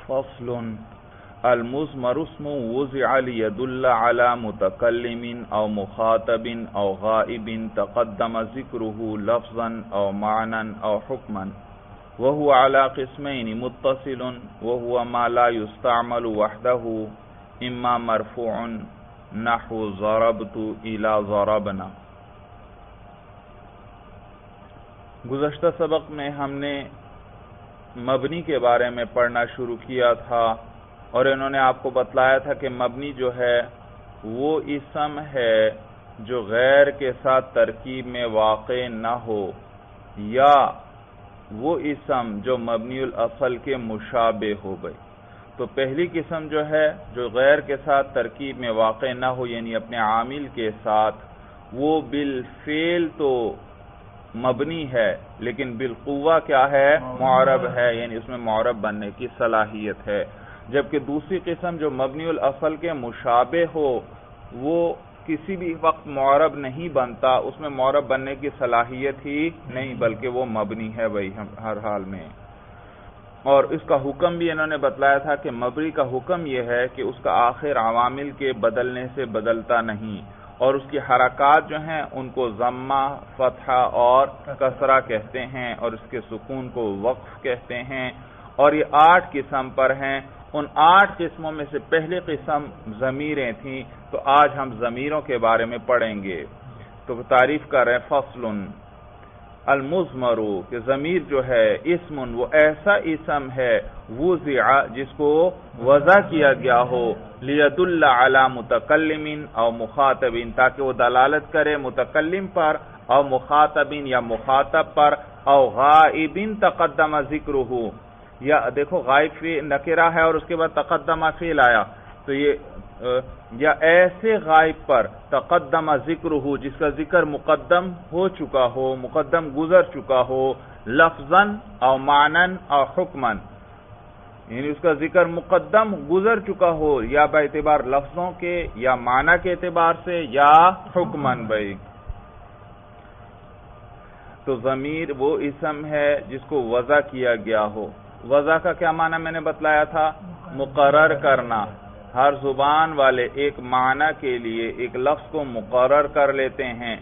فصل المضمر اسم وضع ليدل على متكلم او مخاطب او غائب تقدم ذكره لفظا او معنى او حكما وهو على قسمين متصل وهو ما لا يستعمل وحده اما مرفوع نحو ضربت الى ضربنا۔ گزشتہ سبق میں ہم نے مبنی کے بارے میں پڑھنا شروع کیا تھا اور انہوں نے آپ کو بتلایا تھا کہ مبنی جو ہے وہ اسم ہے جو غیر کے ساتھ ترکیب میں واقع نہ ہو، یا وہ اسم جو مبنی الاصل کے مشابہ ہو گئی۔ تو پہلی قسم جو ہے جو غیر کے ساتھ ترکیب میں واقع نہ ہو، یعنی اپنے عامل کے ساتھ، وہ بالفعل تو مبنی ہے لیکن بالقوہ کیا ہے؟ معرب ہے، یعنی اس میں معرب بننے کی صلاحیت ہے۔ جبکہ دوسری قسم جو مبنی الاصل کے مشابہ ہو، وہ کسی بھی وقت معرب نہیں بنتا، اس میں معرب بننے کی صلاحیت ہی نہیں، بلکہ وہ مبنی ہے بھائی ہر حال میں۔ اور اس کا حکم بھی انہوں نے بتلایا تھا کہ مبنی کا حکم یہ ہے کہ اس کا آخر عوامل کے بدلنے سے بدلتا نہیں، اور اس کی حرکات جو ہیں ان کو ضمہ، فتحہ اور کسرہ کہتے ہیں، اور اس کے سکون کو وقف کہتے ہیں، اور یہ 8 قسم پر ہیں۔ ان 8 قسموں میں سے پہلی قسم ضمیریں تھیں، تو آج ہم ضمیروں کے بارے میں پڑھیں گے۔ تو تعریف کر رہے ہیں فصل المضمر، کہ ضمیر جو ہے اسم، وہ ایسا اسم ہے وضع جس کو وضع کیا گیا ہو، لیدل علی متکلم او مخاطب، تاکہ وہ دلالت کرے متکلم پر او مخاطب یا مخاطب پر، او غائب تقدم ذکرہ، یا دیکھو غائب فی نکرہ ہے اور اس کے بعد تقدم فعل آیا، تو یہ یا ایسے غائب پر تقدم ذکرہ جس کا ذکر مقدم ہو چکا ہو، مقدم گزر چکا ہو، لفظاً او معنن او حکمن، یعنی اس کا ذکر مقدم گزر چکا ہو یا باعتبار لفظوں کے یا معنی کے اعتبار سے یا حکمن بھائی۔ تو ضمیر وہ اسم ہے جس کو وضع کیا گیا ہو۔ وضع کا کیا معنی میں نے بتلایا تھا؟ مقرر کرنا۔ ہر زبان والے ایک معنی کے لیے ایک لفظ کو مقرر کر لیتے ہیں۔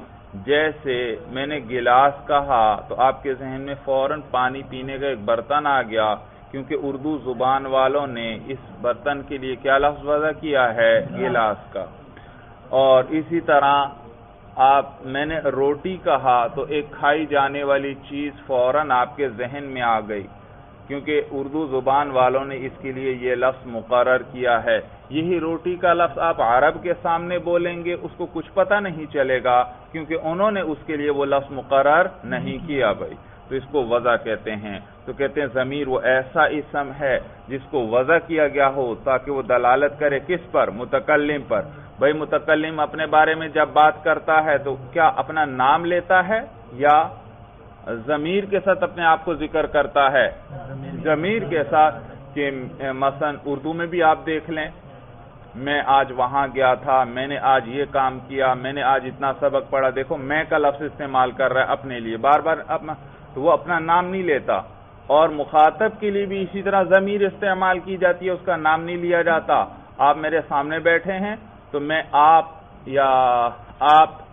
جیسے میں نے گلاس کہا تو آپ کے ذہن میں فوراً پانی پینے کا ایک برتن آ گیا، کیونکہ اردو زبان والوں نے اس برتن کے لیے کیا لفظ وضع کیا ہے؟ گلاس کا۔ اور اسی طرح میں نے روٹی کہا تو ایک کھائی جانے والی چیز فوراً آپ کے ذہن میں آ گئی، کیونکہ اردو زبان والوں نے اس کے لیے یہ لفظ مقرر کیا ہے۔ یہی روٹی کا لفظ آپ عرب کے سامنے بولیں گے، اس کو کچھ پتہ نہیں چلے گا، کیونکہ انہوں نے اس کے لیے وہ لفظ مقرر نہیں کیا بھائی، تو اس کو وضع کہتے ہیں۔ تو کہتے ہیں ضمیر وہ ایسا اسم ہے جس کو وضع کیا گیا ہو تاکہ وہ دلالت کرے کس پر؟ متکلم پر۔ بھائی متکلم اپنے بارے میں جب بات کرتا ہے تو کیا اپنا نام لیتا ہے یا ضمیر کے ساتھ اپنے آپ کو ذکر کرتا ہے؟ ضمیر کے ساتھ، کہ مثلا اردو میں بھی آپ دیکھ لیں، میں آج وہاں گیا تھا، میں نے آج یہ کام کیا، میں نے آج اتنا سبق پڑھا، دیکھو میں کا لفظ استعمال کر رہا ہے اپنے لیے بار بار، تو وہ اپنا نام نہیں لیتا۔ اور مخاطب کے لیے بھی اسی طرح ضمیر استعمال کی جاتی ہے، اس کا نام نہیں لیا جاتا۔ آپ میرے سامنے بیٹھے ہیں تو میں آپ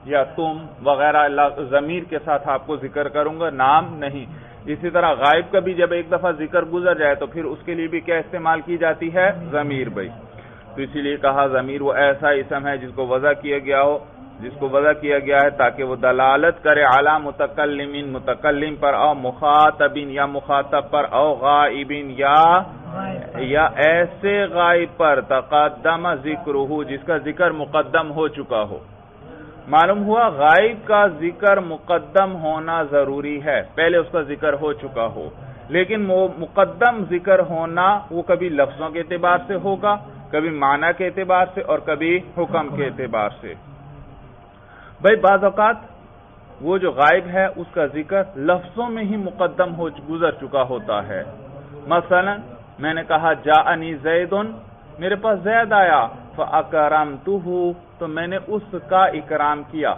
یا تم وغیرہ ضمیر کے ساتھ آپ کو ذکر کروں گا، نام نہیں۔ اسی طرح غائب کا بھی جب ایک دفعہ ذکر گزر جائے تو پھر اس کے لیے بھی کیا استعمال کی جاتی ہے؟ ضمیر بھائی۔ تو اسی لیے کہا ضمیر وہ ایسا اسم ہے جس کو وضع کیا گیا ہے تاکہ وہ دلالت کرے علی متکلم، متکلم پر، او مخاطب یا مخاطب پر، او غائب یا ایسے غائب پر تقدم ذکرہ جس کا ذکر مقدم ہو چکا ہو۔ معلوم ہوا غائب کا ذکر مقدم ہونا ضروری ہے، پہلے اس کا ذکر ہو چکا ہو، لیکن وہ مقدم ذکر ہونا وہ کبھی لفظوں کے اعتبار سے ہوگا، کبھی معنی کے اعتبار سے، اور کبھی حکم کے اعتبار سے۔ بھائی بعض اوقات وہ جو غائب ہے اس کا ذکر لفظوں میں ہی مقدم ہو گزر چکا ہوتا ہے۔ مثلا میں نے کہا جاءنی زید، میرے پاس زید آیا، فاکرمتہ، تو میں نے اس کا اکرام کیا،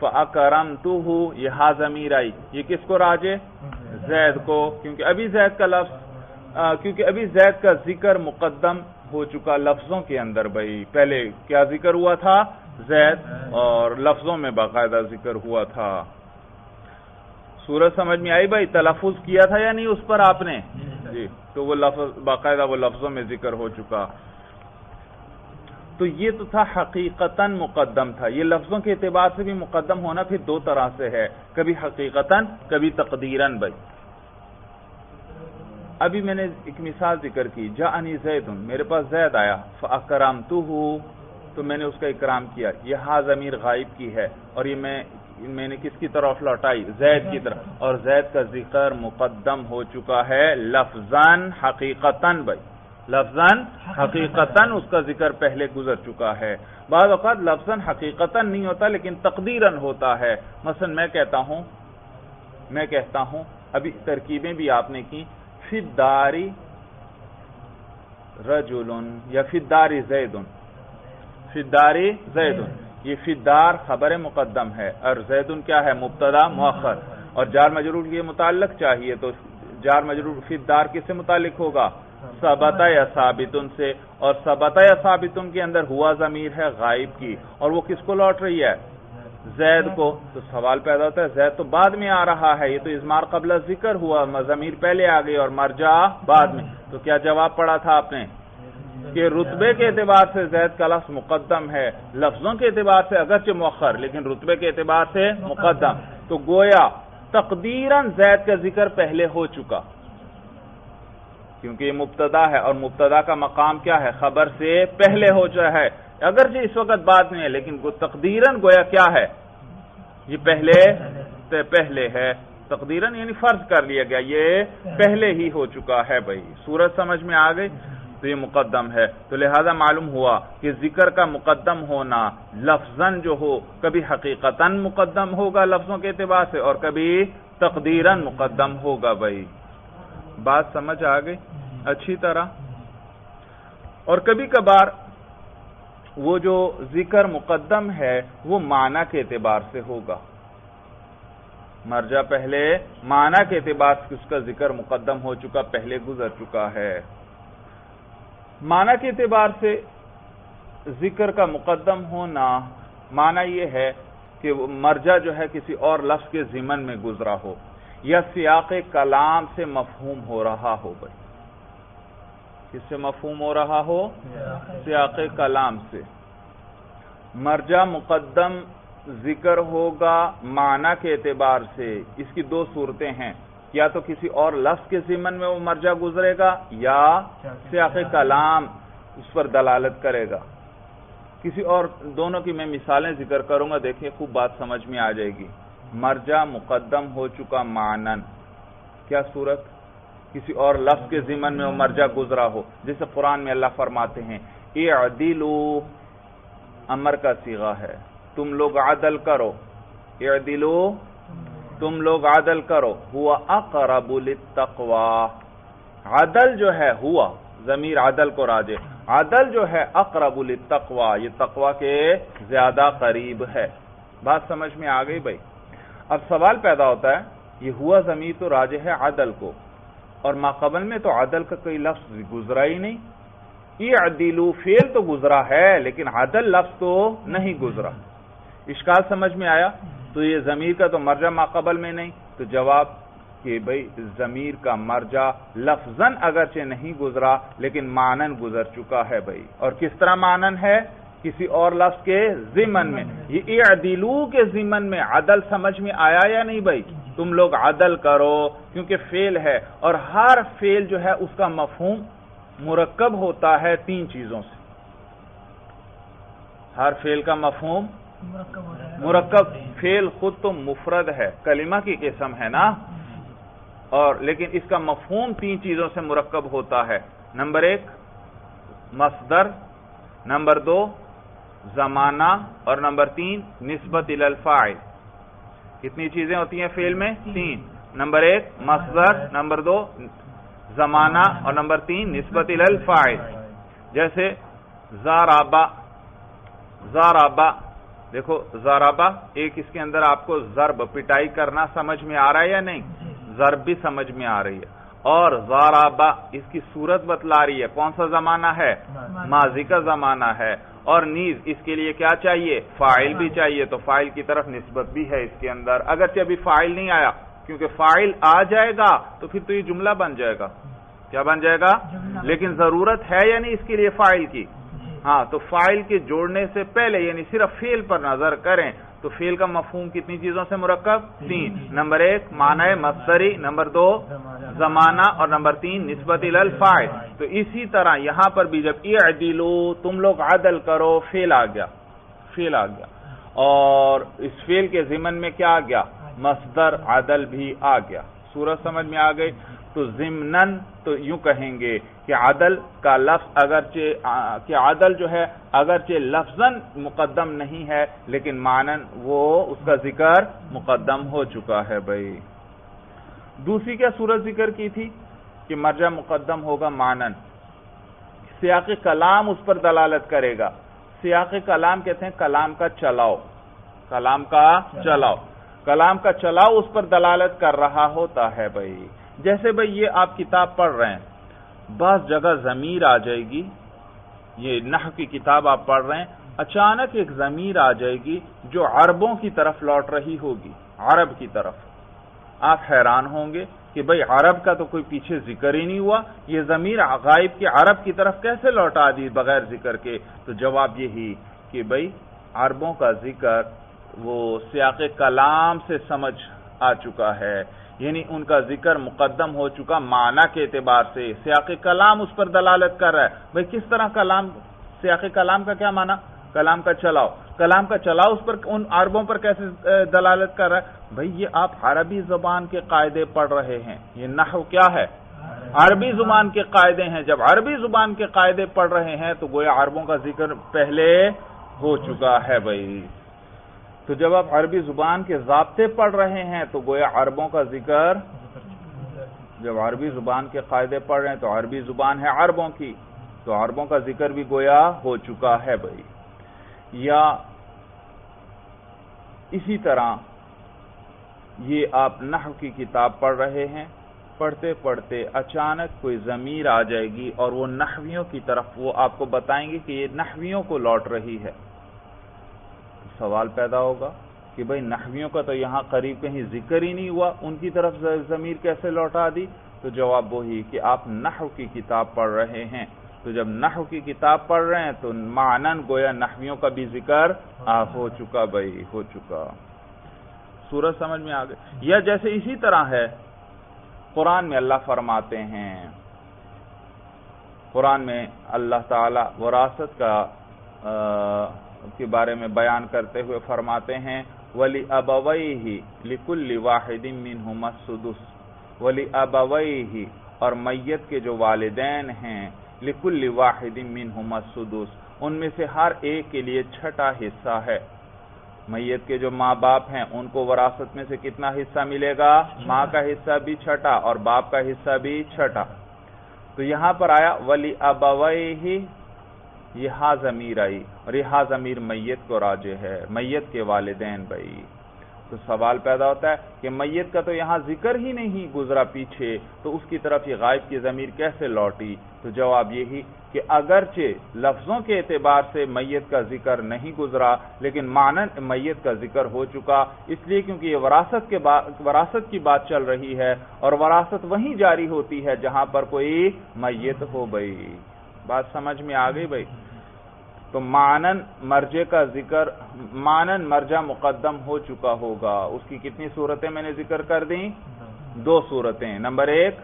فاکرمتہ، یہ ہا ضمیر آئی، یہ کس کو راجع؟ زید کو، کیونکہ ابھی زید کا لفظ کیونکہ ابھی زید کا ذکر مقدم ہو چکا لفظوں کے اندر بھائی. پہلے کیا ذکر ہوا تھا؟ زید، اور لفظوں میں باقاعدہ ذکر ہوا تھا. سورج سمجھ میں آئی بھائی؟ تلفظ کیا تھا یا نہیں اس پر آپ نے؟ جی، تو وہ لفظ باقاعدہ وہ لفظوں میں ذکر ہو چکا. تو یہ تو تھا حقیقتاً مقدم تھا. یہ لفظوں کے اعتبار سے بھی مقدم ہونا پھر دو طرح سے ہے، کبھی حقیقتاً کبھی تقدیراً بھائی. ابھی میں نے ایک مثال ذکر کی، جاءنی زید، میرے پاس زید آیا، فاکرمتہ، تو میں نے اس کا اکرام کیا. یہ ہا ضمیر غائب کی ہے اور یہ میں نے کس کی طرف لوٹائی؟ زید کی طرف. اور زید کا ذکر مقدم ہو چکا ہے لفظاً حقیقتاً بھائی، لفظاً حقیقتاً اس کا ذکر پہلے گزر چکا ہے. بعض اوقات لفظاً حقیقتاً نہیں ہوتا لیکن تقدیراً ہوتا ہے. مثلا میں کہتا ہوں ابھی ترکیبیں بھی آپ نے کی، فی الدار رجل یا فی الدار زید، فی الدار زید، یہ فی الدار خبر مقدم ہے اور زید کیا ہے؟ مبتدا مؤخر. اور جار مجرور کے متعلق چاہیے تو جار مجرور فی الدار کس سے متعلق ہوگا؟ ثبت یا ثابتن سے. اور ثبت یا ثابتن کے اندر ہوا ضمیر ہے غائب کی، اور وہ کس کو لوٹ رہی ہے؟ زید کو. تو سوال پیدا ہوتا ہے زید تو بعد میں آ رہا ہے، یہ تو اضمار قبل ذکر ہوا، ضمیر پہلے آ گئی اور مرجع بعد میں. تو کیا جواب پڑا تھا آپ نے کہ رتبے کے اعتبار سے زید کا لفظ مقدم ہے، لفظوں کے اعتبار سے اگرچہ مؤخر لیکن رتبے کے اعتبار سے مقدم. تو گویا تقدیراً زید کا ذکر پہلے ہو چکا کیونکہ یہ مبتدا ہے اور مبتدا کا مقام کیا ہے؟ خبر سے پہلے ہو چکا ہے، اگرچہ اس وقت بعد میں ہے لیکن تقدیراً گویا کیا ہے؟ یہ پہلے ہے. تقدیراً یعنی فرض کر لیا گیا یہ پہلے ہی ہو چکا ہے بھائی. سورج سمجھ میں آ گئی؟ تو یہ مقدم ہے. تو لہذا معلوم ہوا کہ ذکر کا مقدم ہونا لفظاً جو ہو کبھی حقیقتاً مقدم ہوگا لفظوں کے اعتبار سے اور کبھی تقدیراً مقدم ہوگا بھائی. بات سمجھ آ گئی اچھی طرح؟ اور کبھی کبھار وہ جو ذکر مقدم ہے وہ معنی کے اعتبار سے ہوگا، مرجع پہلے معنی کے اعتبار سے اس کا ذکر مقدم ہو چکا، پہلے گزر چکا ہے. معنی کے اعتبار سے ذکر کا مقدم ہونا معنی یہ ہے کہ مرجع جو ہے کسی اور لفظ کے ضمن میں گزرا ہو یا سیاق کلام سے مفہوم ہو رہا ہو بھائی. کس سے مفہوم ہو رہا ہو؟ سیاق کلام سے. مرجع مقدم ذکر ہوگا معنی کے اعتبار سے. اس کی دو صورتیں ہیں، یا تو کسی اور لفظ کے ضمن میں وہ مرجع گزرے گا یا سیاق کلام اس پر دلالت کرے گا. کسی اور دونوں کی میں مثالیں ذکر کروں گا، دیکھیں خوب بات سمجھ میں آ جائے گی. مرجع مقدم ہو چکا معنن، کیا صورت؟ کسی اور لفظ کے ضمن میں وہ مرجع گزرا ہو، جیسے قرآن میں اللہ فرماتے ہیں اعدلوا، امر کا صیغہ ہے، تم لوگ عدل کرو. اعدلوا، تم لوگ عدل کرو. ہوا اقرب للتقوی، عدل جو ہے ہوا ضمیر عدل کو راجع، عدل جو ہے اقرب للتقوی، یہ تقوی کے زیادہ قریب ہے. بات سمجھ میں آ گئی بھائی؟ اب سوال پیدا ہوتا ہے یہ ہوا ضمیر تو راجع ہے عدل کو اور ماقبل میں تو عدل کا کوئی لفظ گزرا ہی نہیں. اعدلوا فعل تو گزرا ہے لیکن عدل لفظ تو نہیں گزرا. اشکال سمجھ میں آیا؟ تو یہ ضمیر کا تو مرجع ماقبل میں نہیں، تو جواب کہ بھئی ضمیر کا مرجع لفظاً اگرچہ نہیں گزرا لیکن معنن گزر چکا ہے بھائی. اور کس طرح معنن ہے؟ کسی اور لفظ کے ضمن میں. یہ اعدلوا کے ضمن میں عدل سمجھ میں آیا یا نہیں بھائی؟ تم لوگ عدل کرو، کیونکہ فعل ہے اور ہر فعل جو ہے اس کا مفہوم مرکب ہوتا ہے تین چیزوں سے. ہر فعل کا مفہوم مرکب، فعل خود تو مفرد ہے، کلمہ کی قسم ہے نا، اور لیکن اس کا مفہوم تین چیزوں سے مرکب ہوتا ہے. نمبر ایک مصدر، نمبر دو زمانہ، اور نمبر تین نسبت الی الفاعل. کتنی چیزیں ہوتی ہیں فعل میں؟ تین. نمبر ایک مصدر، نمبر دو زمانہ، اور نمبر تین نسبت الی الفاعل. جیسے ضربہ، ضربہ دیکھو ضربہ ایک اس کے اندر آپ کو ضرب پٹائی کرنا سمجھ میں آ رہا ہے یا نہیں؟ ضرب بھی سمجھ میں آ رہی ہے. اور ضربا اس کی صورت بتلا رہی ہے، کون سا زمانہ ہے؟ ماضی کا زمانہ ہے، اور نیز اس کے لیے کیا چاہیے؟ فاعل بھی چاہیے، تو فاعل کی طرف نسبت بھی ہے اس کے اندر، اگرچہ ابھی فاعل نہیں آیا، کیونکہ فاعل آ جائے گا تو پھر تو یہ جملہ بن جائے گا، کیا بن جائے گا؟ لیکن ضرورت ہے یا نہیں اس کے لیے فاعل کی؟ ہاں، تو فاعل کے جوڑنے سے پہلے یعنی صرف فعل پر نظر کریں تو فعل کا مفہوم کتنی چیزوں سے مرکب؟ 3، نمبر 1 معنی مصدری، نمبر 2 زمانہ، اور نمبر 3 نسبت الی الفاعل۔ تو اسی طرح یہاں پر بھی جب اعدلو تم لوگ عدل کرو، فعل آ گیا، اور اس فعل کے ضمن میں کیا آ گیا؟ مصدر عدل بھی آ گیا۔ صورت سمجھ میں آ گئی؟ تو ضمناً تو یوں کہیں گے کہ عدل کا لفظ عدل جو ہے اگرچہ لفظاً مقدم نہیں ہے لیکن معنن وہ اس کا ذکر مقدم ہو چکا ہے۔ بھائی دوسری کیا صورت ذکر کی تھی کہ مرجع مقدم ہوگا معنن، سیاق کلام اس پر دلالت کرے گا۔ سیاق کلام کہتے ہیں کلام کا چلاؤ، کلام کا چلاؤ اس پر دلالت کر رہا ہوتا ہے۔ بھائی جیسے بھائی یہ آپ کتاب پڑھ رہے ہیں، بعض جگہ ضمیر آ جائے گی، یہ نحو کی کتاب آپ پڑھ رہے ہیں، اچانک ایک ضمیر آ جائے گی جو عربوں کی طرف لوٹ رہی ہوگی، عرب کی طرف۔ آپ حیران ہوں گے کہ بھئی عرب کا تو کوئی پیچھے ذکر ہی نہیں ہوا، یہ ضمیر غائب کی عرب کی طرف کیسے لوٹا دی بغیر ذکر کے؟ تو جواب یہی کہ بھئی عربوں کا ذکر وہ سیاق کلام سے سمجھ آ چکا ہے، یعنی ان کا ذکر مقدم ہو چکا معنی کے اعتبار سے، سیاق کلام اس پر دلالت کر رہا ہے۔ بھئی کس طرح سیاق کلام کا کیا معنی؟ کلام کا چلاؤ اس پر ان عربوں پر کیسے دلالت کر رہا ہے؟ بھئی یہ آپ عربی زبان کے قاعدے پڑھ رہے ہیں، یہ نحو کیا ہے؟ عربی زبان کے قاعدے ہیں، جب عربی زبان کے قاعدے پڑھ رہے ہیں تو گویا عربوں کا ذکر پہلے ہو چکا ہے۔ بھئی تو جب آپ عربی زبان کے ضابطے پڑھ رہے ہیں تو گویا عربوں کا ذکر، جب عربی زبان کے قاعدے پڑھ رہے ہیں تو عربی زبان ہے عربوں کی، تو عربوں کا ذکر بھی گویا ہو چکا ہے۔ بھائی یا اسی طرح یہ آپ نحو کی کتاب پڑھ رہے ہیں، پڑھتے پڑھتے اچانک کوئی ضمیر آ جائے گی اور وہ نحویوں کی طرف، وہ آپ کو بتائیں گے کہ یہ نحویوں کو لوٹ رہی ہے۔ سوال پیدا ہوگا کہ بھئی نحویوں کا تو یہاں قریب کہیں ذکر ہی نہیں ہوا، ان کی طرف ضمیر کیسے لوٹا دی؟ تو جواب وہی کہ آپ نحو کی کتاب پڑھ رہے ہیں، تو جب نحو کی کتاب پڑھ رہے ہیں تو معنن گویا نحویوں کا بھی ذکر ہو چکا۔ بھائی ہو چکا، صورت سمجھ میں آ گئی؟ یا جیسے اسی طرح ہے قرآن میں اللہ فرماتے ہیں، قرآن میں اللہ تعالی وراثت کے بارے میں بیان کرتے ہوئے فرماتے ہیں وَلِأَبَوَيْهِ لِكُلِّ وَاحِدٍ مِّنْهُمَا السُّدُسُ، وَلِأَبَوَيْهِ اور میت کے جو والدین ہیں، لِكُلِّ وَاحِدٍ مِّنْهُمَا السُّدُسُ ان میں سے ہر ایک کے لیے چھٹا حصہ ہے۔ میت کے جو ماں باپ ہیں ان کو وراثت میں سے کتنا حصہ ملے گا؟ ماں کا حصہ بھی چھٹا اور باپ کا حصہ بھی چھٹا۔ تو یہاں پر آیا وَلِأَبَوَيْهِ، یہ ہا ضمیر آئی اور یہ ہا ضمیر میت کو راجع ہے، میت کے والدین۔ بھائی تو سوال پیدا ہوتا ہے کہ میت کا تو یہاں ذکر ہی نہیں گزرا پیچھے، تو اس کی طرف یہ غائب کی ضمیر کیسے لوٹی؟ تو جواب یہی کہ اگرچہ لفظوں کے اعتبار سے میت کا ذکر نہیں گزرا لیکن معنن میت کا ذکر ہو چکا، اس لیے کیونکہ یہ وراثت کی بات چل رہی ہے اور وراثت وہیں جاری ہوتی ہے جہاں پر کوئی میت ہو۔ بھائی بات سمجھ میں آ گئی؟ بھائی تو معنن مرجع مقدم ہو چکا ہوگا۔ اس کی کتنی صورتیں میں نے ذکر کر دیں؟ 2 صورتیں۔ نمبر 1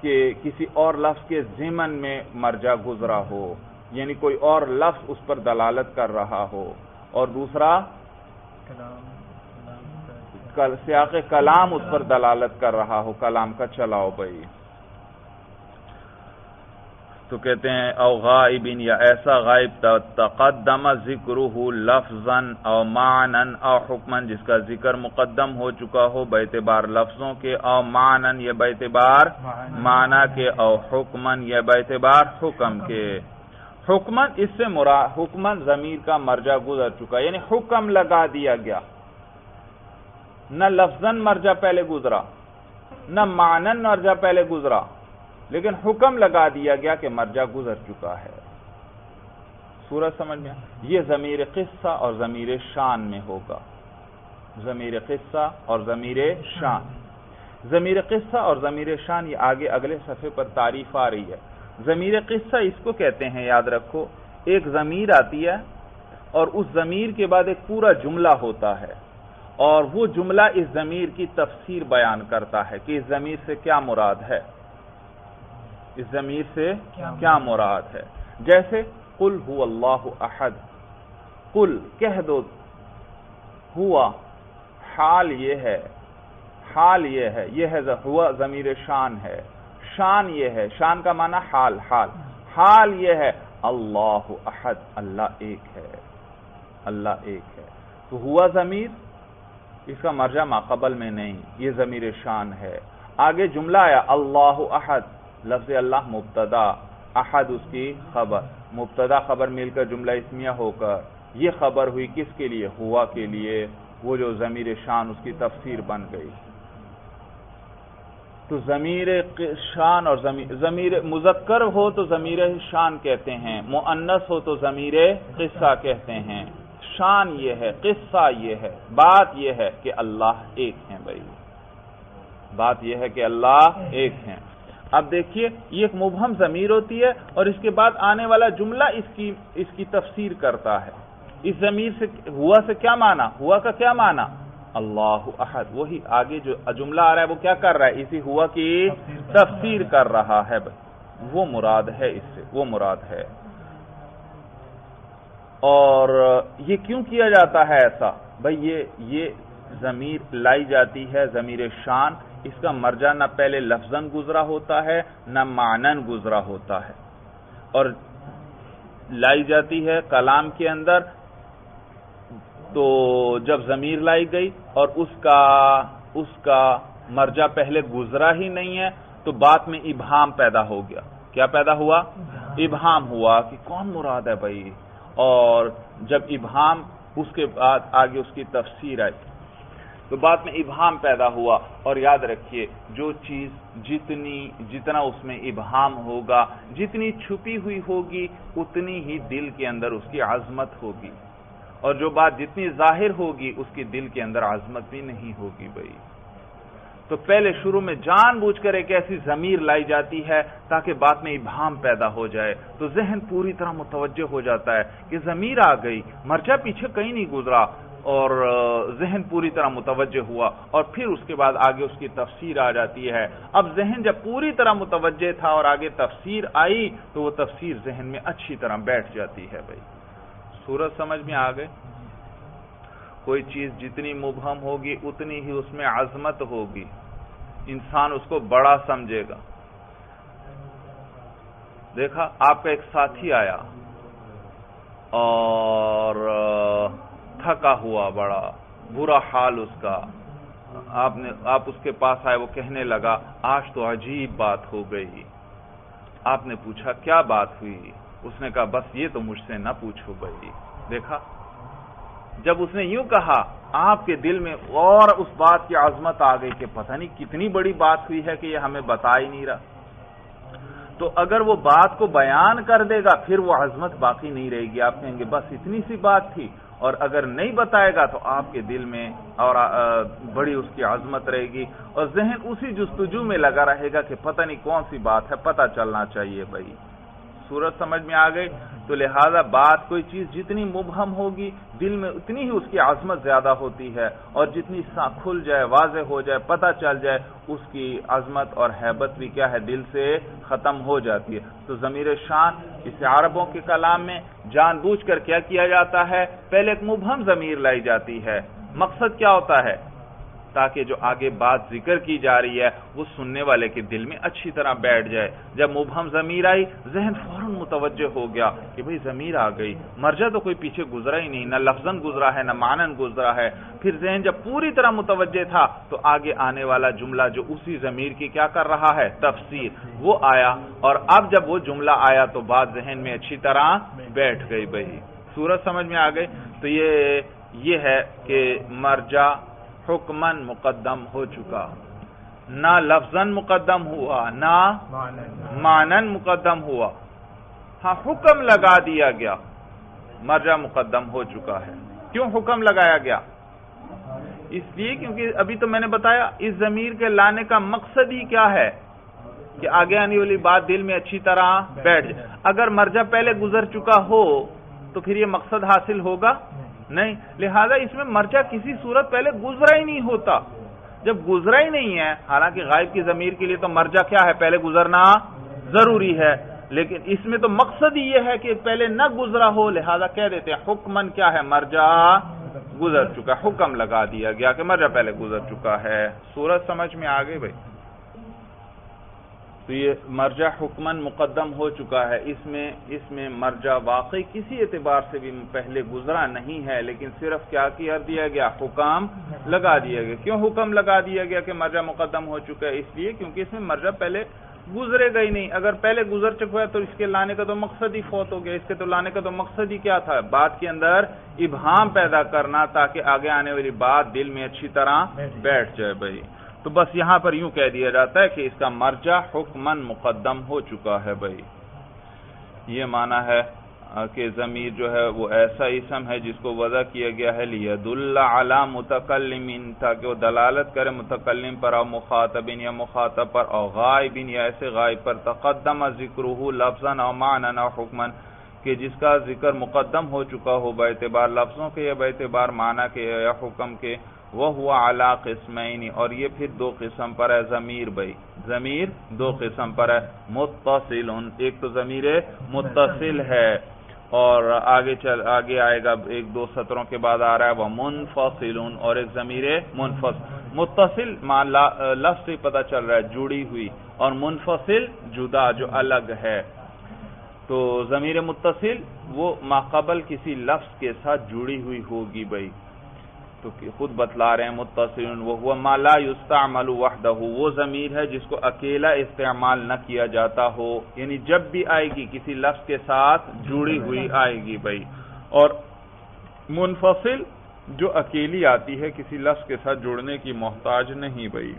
کہ کسی اور لفظ کے ضمن میں مرجع گزرا ہو، یعنی کوئی اور لفظ اس پر دلالت کر رہا ہو، اور دوسرا سیاق کلام اس پر دلالت کر رہا ہو، کلام کا چلاؤ۔ بھائی تو کہتے ہیں او غائب، یا ایسا غائب تقدم ذکرہ لفظا او معنن او حکما، جس کا ذکر مقدم ہو چکا ہو باعتبار لفظوں کے، او معنن یا باعتبار معنی کے، او حکما یا باعتبار حکم کے۔ حکما اس سے مراد حکما ضمیر کا مرجع گزر چکا، یعنی حکم لگا دیا گیا، نہ لفظاً مرجع پہلے گزرا، نہ معنن مرجع پہلے گزرا، لیکن حکم لگا دیا گیا کہ مرجع گزر چکا ہے۔ سورج سمجھ میں؟ یہ ضمیر قصہ اور ضمیر شان میں ہوگا، ضمیر قصہ اور ضمیر شان۔ ضمیر قصہ اور ضمیر شان یہ آگے اگلے صفحے پر تعریف آ رہی ہے۔ ضمیر قصہ اس کو کہتے ہیں، یاد رکھو، ایک ضمیر آتی ہے اور اس ضمیر کے بعد ایک پورا جملہ ہوتا ہے، اور وہ جملہ اس ضمیر کی تفسیر بیان کرتا ہے کہ اس ضمیر سے کیا مراد ہے، اس ضمیر سے کیا مراد ہے۔ جیسے قل هو اللہ احد، قل کہہ دو، ہوا حال یہ ہے، حال یہ ہے، یہ ہے ہوا ضمیر شان ہے، شان یہ ہے، شان کا معنی حال، حال، حال یہ ہے اللہ احد، اللہ ایک ہے، اللہ ایک ہے۔ تو ہوا ضمیر اس کا مرجع ماقبل میں نہیں، یہ ضمیر شان ہے۔ آگے جملہ آیا اللہ احد، لفظ اللہ مبتدا، احد اس کی خبر، مبتدا خبر مل کر جملہ اسمیہ ہو کر یہ خبر ہوئی کس کے لیے؟ ہوا کے لیے، وہ جو ضمیر شان اس کی تفسیر بن گئی۔ تو ضمیر شان اور ضمیر مذکر ہو تو ضمیر شان کہتے ہیں، مؤنث ہو تو ضمیر قصہ کہتے ہیں۔ شان یہ ہے، قصہ یہ ہے، بات یہ ہے کہ اللہ ایک ہیں بھائی، بات یہ ہے کہ اللہ ایک ہیں۔ اب دیکھیے یہ ایک مبہم ضمیر ہوتی ہے اور اس کے بعد آنے والا جملہ اس کی تفسیر کرتا ہے۔ اس ضمیر سے ہوا سے کیا معنی؟ ہوا کا کیا معنی؟ اللہ احد۔ وہی آگے جو جملہ آ رہا ہے وہ کیا کر رہا ہے؟ اسی ہوا کی تفسیر کر رہا ہے بھائی، وہ مراد ہے، اس سے وہ مراد ہے۔ اور یہ کیوں کیا جاتا ہے ایسا بھائی؟ یہ ضمیر لائی جاتی ہے، ضمیر شان، اس کا مرجع نہ پہلے لفظاً گزرا ہوتا ہے نہ معنن گزرا ہوتا ہے، اور لائی جاتی ہے کلام کے اندر تو جب ضمیر لائی گئی اور اس کا مرجع پہلے گزرا ہی نہیں ہے تو بات میں ابہام پیدا ہو گیا۔ کیا پیدا ہوا؟ ابہام ہوا کہ کون مراد ہے بھائی، اور جب ابہام اس کے بعد آگے اس کی تفسیر آئی تو بات میں ابہام پیدا ہوا۔ اور یاد رکھیے جو چیز جتنا اس میں ابہام ہوگا، جتنی چھپی ہوئی ہوگی، اتنی ہی دل کے اندر اس کی عظمت ہوگی، اور جو بات جتنی ظاہر ہوگی اس کی دل کے اندر عظمت بھی نہیں ہوگی بھائی۔ تو پہلے شروع میں جان بوجھ کر ایک ایسی ضمیر لائی جاتی ہے تاکہ بات میں ابہام پیدا ہو جائے، تو ذہن پوری طرح متوجہ ہو جاتا ہے کہ ضمیر آ گئی، مرجع پیچھے کہیں نہیں گزرا، اور ذہن پوری طرح متوجہ ہوا، اور پھر اس کے بعد آگے اس کی تفسیر آ جاتی ہے۔ اب ذہن جب پوری طرح متوجہ تھا اور آگے تفسیر آئی تو وہ تفسیر ذہن میں اچھی طرح بیٹھ جاتی ہے بھائی۔ صورت سمجھ میں آ گئے؟ کوئی چیز جتنی مبہم ہوگی اتنی ہی اس میں عظمت ہوگی، انسان اس کو بڑا سمجھے گا۔ دیکھا آپ کا ایک ساتھی آیا اور تھکا ہوا، بڑا برا حال اس کا، آپ اس کے پاس آئے، وہ کہنے لگا آج تو عجیب بات ہو گئی۔ آپ نے پوچھا کیا بات ہوئی؟ اس نے کہا بس یہ تو مجھ سے نہ پوچھو بھائی۔ دیکھا جب اس نے یوں کہا آپ کے دل میں اور اس بات کی عظمت آ گئی کہ پتہ نہیں کتنی بڑی بات ہوئی ہے کہ یہ ہمیں بتا ہی نہیں رہا۔ تو اگر وہ بات کو بیان کر دے گا پھر وہ عظمت باقی نہیں رہے گی، آپ کہیں گے بس اتنی سی بات تھی، اور اگر نہیں بتائے گا تو آپ کے دل میں اور بڑی اس کی عظمت رہے گی، اور ذہن اسی جستجو میں لگا رہے گا کہ پتہ نہیں کون سی بات ہے، پتہ چلنا چاہیے بھائی۔ صورت سمجھ میں آ گئی؟ تو لہذا بات کوئی چیز جتنی مبہم ہوگی دل میں اتنی ہی اس کی عظمت زیادہ ہوتی ہے، اور جتنی کھل جائے، واضح ہو جائے، پتہ چل جائے، اس کی عظمت اور ہیبت بھی کیا ہے، دل سے ختم ہو جاتی ہے۔ تو ضمیر شان اسے عربوں کے کلام میں جان بوجھ کر کیا کیا جاتا ہے؟ پہلے ایک مبہم ضمیر لائی جاتی ہے، مقصد کیا ہوتا ہے؟ تاکہ جو آگے بات ذکر کی جا رہی ہے وہ سننے والے کے دل میں اچھی طرح بیٹھ جائے۔ جب مبہم ضمیر آئی ذہن فوراً متوجہ ہو گیا کہ بھئی ضمیر آ گئی، مرجع تو کوئی پیچھے گزرا ہی نہیں، نہ لفظاً گزرا ہے نہ معنن گزرا ہے۔ پھر ذہن جب پوری طرح متوجہ تھا تو آگے آنے والا جملہ جو اسی ضمیر کی کیا کر رہا ہے، تفسیر، وہ آیا، اور اب جب وہ جملہ آیا تو بات ذہن میں اچھی طرح بیٹھ گئی بھئی۔ صورت سمجھ میں آ گئی؟ تو یہ ہے کہ مرجع حکماً مقدم ہو چکا، نہ لفظاً مقدم ہوا نہ معنن مقدم ہوا. ہاں حکم لگا دیا گیا، مرجع مقدم ہو چکا ہے. کیوں حکم لگایا گیا؟ اس لیے کیونکہ ابھی تو میں نے بتایا اس ضمیر کے لانے کا مقصد ہی کیا ہے کہ آگے آنے والی بات دل میں اچھی طرح بیٹھ جائے. اگر مرجع پہلے گزر چکا ہو تو پھر یہ مقصد حاصل ہوگا نہیں. لہذا اس میں مرجع کسی صورت پہلے گزرا ہی نہیں ہوتا. جب گزرا ہی نہیں ہے، حالانکہ غائب کی ضمیر کے لیے تو مرجع کیا ہے؟ پہلے گزرنا ضروری ہے، لیکن اس میں تو مقصد ہی یہ ہے کہ پہلے نہ گزرا ہو. لہذا کہہ دیتے ہیں حکمن کیا ہے؟ مرجع گزر چکا. حکم لگا دیا گیا کہ مرجع پہلے گزر چکا ہے. صورت سمجھ میں آ گئی بھائی؟ تو یہ مرجع حکمن مقدم ہو چکا ہے. اس میں مرجع واقعی کسی اعتبار سے بھی پہلے گزرا نہیں ہے، لیکن صرف کیا کر دیا گیا؟ حکم لگا دیا گیا. کیوں حکم لگا دیا گیا کہ مرجع مقدم ہو چکا ہے؟ اس لیے کیونکہ اس میں مرجع پہلے گزرے گا ہی نہیں. اگر پہلے گزر چکا ہے تو اس کے لانے کا تو مقصد ہی فوت ہو گیا. اس کے تو لانے کا تو مقصد ہی کیا تھا؟ بات کے اندر ابہام پیدا کرنا تاکہ آگے آنے والی بات دل میں اچھی طرح بیٹھ جائے بھائی. تو بس یہاں پر یوں کہہ دیا جاتا ہے کہ اس کا مرجع حکمن مقدم ہو چکا ہے بھائی. یہ معنی ہے کہ ضمیر جو ہے وہ ایسا اسم ہے جس کو وضع کیا گیا ہے لیدل علی متکلم، تاکہ وہ دلالت کرے متکلم پر او مخاطبین یا مخاطب پر او غائبین یا ایسے غائب پر. تقدم ذکرہ لفظا او معنی او حکما، کہ جس کا ذکر مقدم ہو چکا ہو باعتبار لفظوں کے یا باعتبار معنی کے یا حکم کے. وَهُوَ عَلَى قِسْمَيْنِ، اور یہ پھر دو قسم پر ہے ضمیر بھائی. ضمیر دو قسم پر ہے. متصل، ایک تو ضمیر متصل ہے اور آگے آئے گا ایک دو سطروں کے بعد آ رہا ہے وہ منفصل، اور ایک ضمیر منفصل. متصل لفظ سے پتہ چل رہا ہے جڑی ہوئی، اور منفصل جدا جو الگ ہے. تو ضمیر متصل وہ ماقبل کسی لفظ کے ساتھ جڑی ہوئی ہوگی بھائی. تو خود بتلا رہے ہیں متصل وہو ما لا یستعمل وحدہ، وہ ضمیر ہے جس کو اکیلا استعمال نہ کیا جاتا ہو، یعنی جب بھی آئے گی کسی لفظ کے ساتھ جڑی ہوئی آئے گی بھائی. اور منفصل جو اکیلی آتی ہے کسی لفظ کے ساتھ جڑنے کی محتاج نہیں بھائی.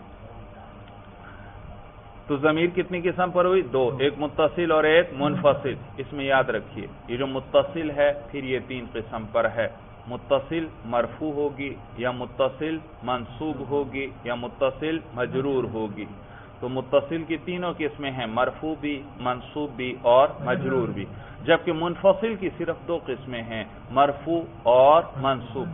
تو ضمیر کتنی قسم پر ہوئی؟ دو، ایک متصل اور ایک منفصل. اس میں یاد رکھیے یہ جو متصل ہے پھر یہ تین قسم پر ہے. متصل مرفوع ہوگی یا متصل منصوب ہوگی یا متصل مجرور ہوگی. تو متصل کی تینوں قسمیں ہیں، مرفوع بھی، منصوب بھی اور مجرور بھی. جبکہ منفصل کی صرف دو قسمیں ہیں، مرفوع اور منصوب.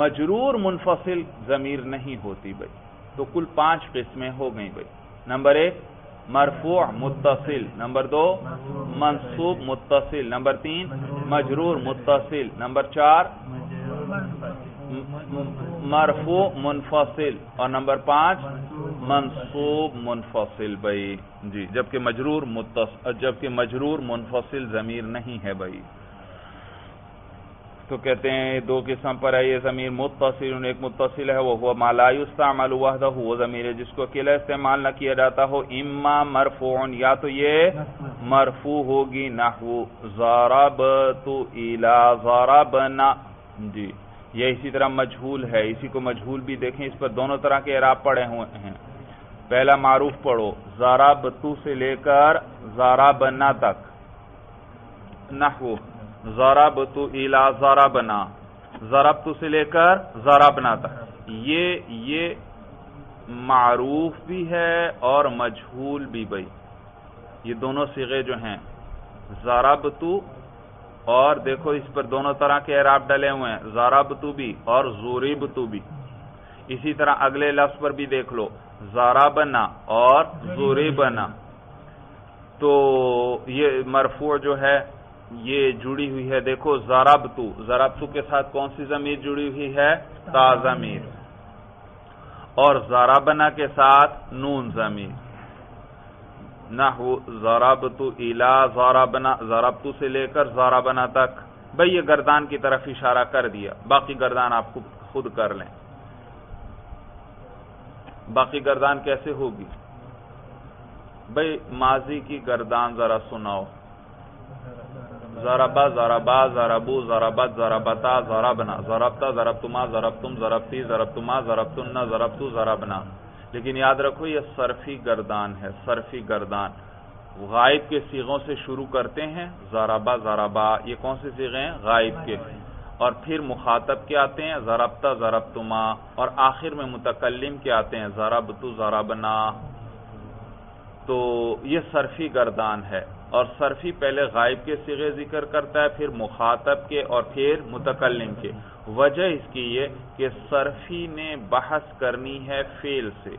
مجرور منفصل ضمیر نہیں ہوتی بھائی. تو کل 5 قسمیں ہو گئیں بھائی. نمبر 1 مرفوع متصل، نمبر 2 منصوب متصل، نمبر 3 مجرور متصل، نمبر 4 مرفوع منفصل، اور نمبر 5 منصوب منفصل بھائی. جی جبکہ مجرور منفصل ضمیر نہیں ہے بھائی. تو کہتے ہیں دو قسم پر ہے یہ ضمیر. متصل، ایک متصل ہے وہ ما لا یستعمل وحدہ، وہ ضمیر ہے جس کو اکیلا استعمال نہ کیا جاتا ہو. اما مرفوع، یا تو یہ مرفوع ہوگی نحو ضربت الی ضربنا. جی یہ اسی طرح مجہول ہے، اسی کو مجہول بھی دیکھیں، اس پر دونوں طرح کے اعراب پڑے ہوئے ہیں. پہلا معروف پڑھو ضربت سے لے کر ضربنا تک، نحو ضربت الی ضربنا، ضربت سے لے کر ضربنا تک. یہ معروف بھی ہے اور مجہول بھی بھائی. یہ دونوں صیغے جو ہیں ضربت، اور دیکھو اس پر دونوں طرح کے اعراب ڈلے ہوئے ہیں، ضربت بھی اور ضربت بھی. اسی طرح اگلے لفظ پر بھی دیکھ لو ضربنا اور ضربنا. تو یہ مرفوع جو ہے یہ جڑی ہوئی ہے. دیکھو ضربت کے ساتھ کون سی ضمیر جڑی ہوئی ہے؟ تا ضمیر. اور ضربنا کے ساتھ نون ضمیر. نحو ضربت الی ضربنا، ضربت سے لے کر ضربنا تک. بھئی یہ گردان کی طرف اشارہ کر دیا، باقی گردان آپ خود کر لیں. باقی گردان کیسے ہوگی بھئی؟ ماضی کی گردان ذرا سناؤ. ضربا ضربا ضربو ضربت ضربتا ضربنا، ضربتا ضربتما ضربتم ضربتی ضربتما ضربتن ضربتو ضربنا. لیکن یاد رکھو یہ صرفی گردان ہے، صرفی گردان۔ غائب کے صیغوں سے شروع کرتے ہیں، ضربا ضربا، یہ کون سے صیغے ہیں؟ غائب کے، اور پھر مخاطب کے آتے ہیں ضربتا ضربتما، اور آخر میں متکلم کے آتے ہیں ضربتو ضربنا۔ تو یہ صرفی گردان ہے، اور صرفی پہلے غائب کے صیغے ذکر کرتا ہے، پھر مخاطب کے، اور پھر متکلم کے۔ وجہ اس کی یہ کہ صرفی نے بحث کرنی ہے فعل سے۔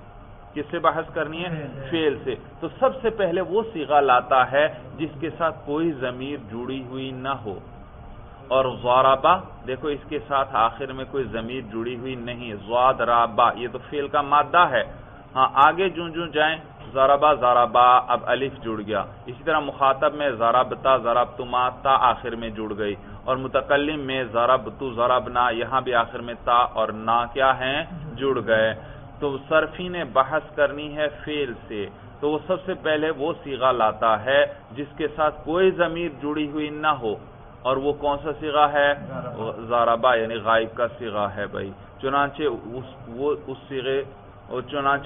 کس سے بحث کرنی ہے؟ فعل سے۔ تو سب سے پہلے وہ صیغہ لاتا ہے جس کے ساتھ کوئی ضمیر جڑی ہوئی نہ ہو، اور ضربا دیکھو اس کے ساتھ آخر میں کوئی ضمیر جڑی ہوئی نہیں، ضربا یہ تو فعل کا مادہ ہے۔ ہاں آگے جو جائیں، ضربا ضربا اب الف جڑ گیا، اسی طرح مخاطب میں ضربتا ضربتما تا آخر میں جڑ گئی، اور متکلم میں ضربتو ضربنا یہاں بھی آخر میں تا اور نا کیا ہیں؟ جڑ گئے۔ تو صرفی نے بحث کرنی ہے فعل سے، تو وہ سب سے پہلے وہ صیغہ لاتا ہے جس کے ساتھ کوئی ضمیر جڑی ہوئی نہ ہو، اور وہ کون سا صیغہ ہے؟ ضربا یعنی غائب کا صیغہ ہے بھائی۔ چنانچہ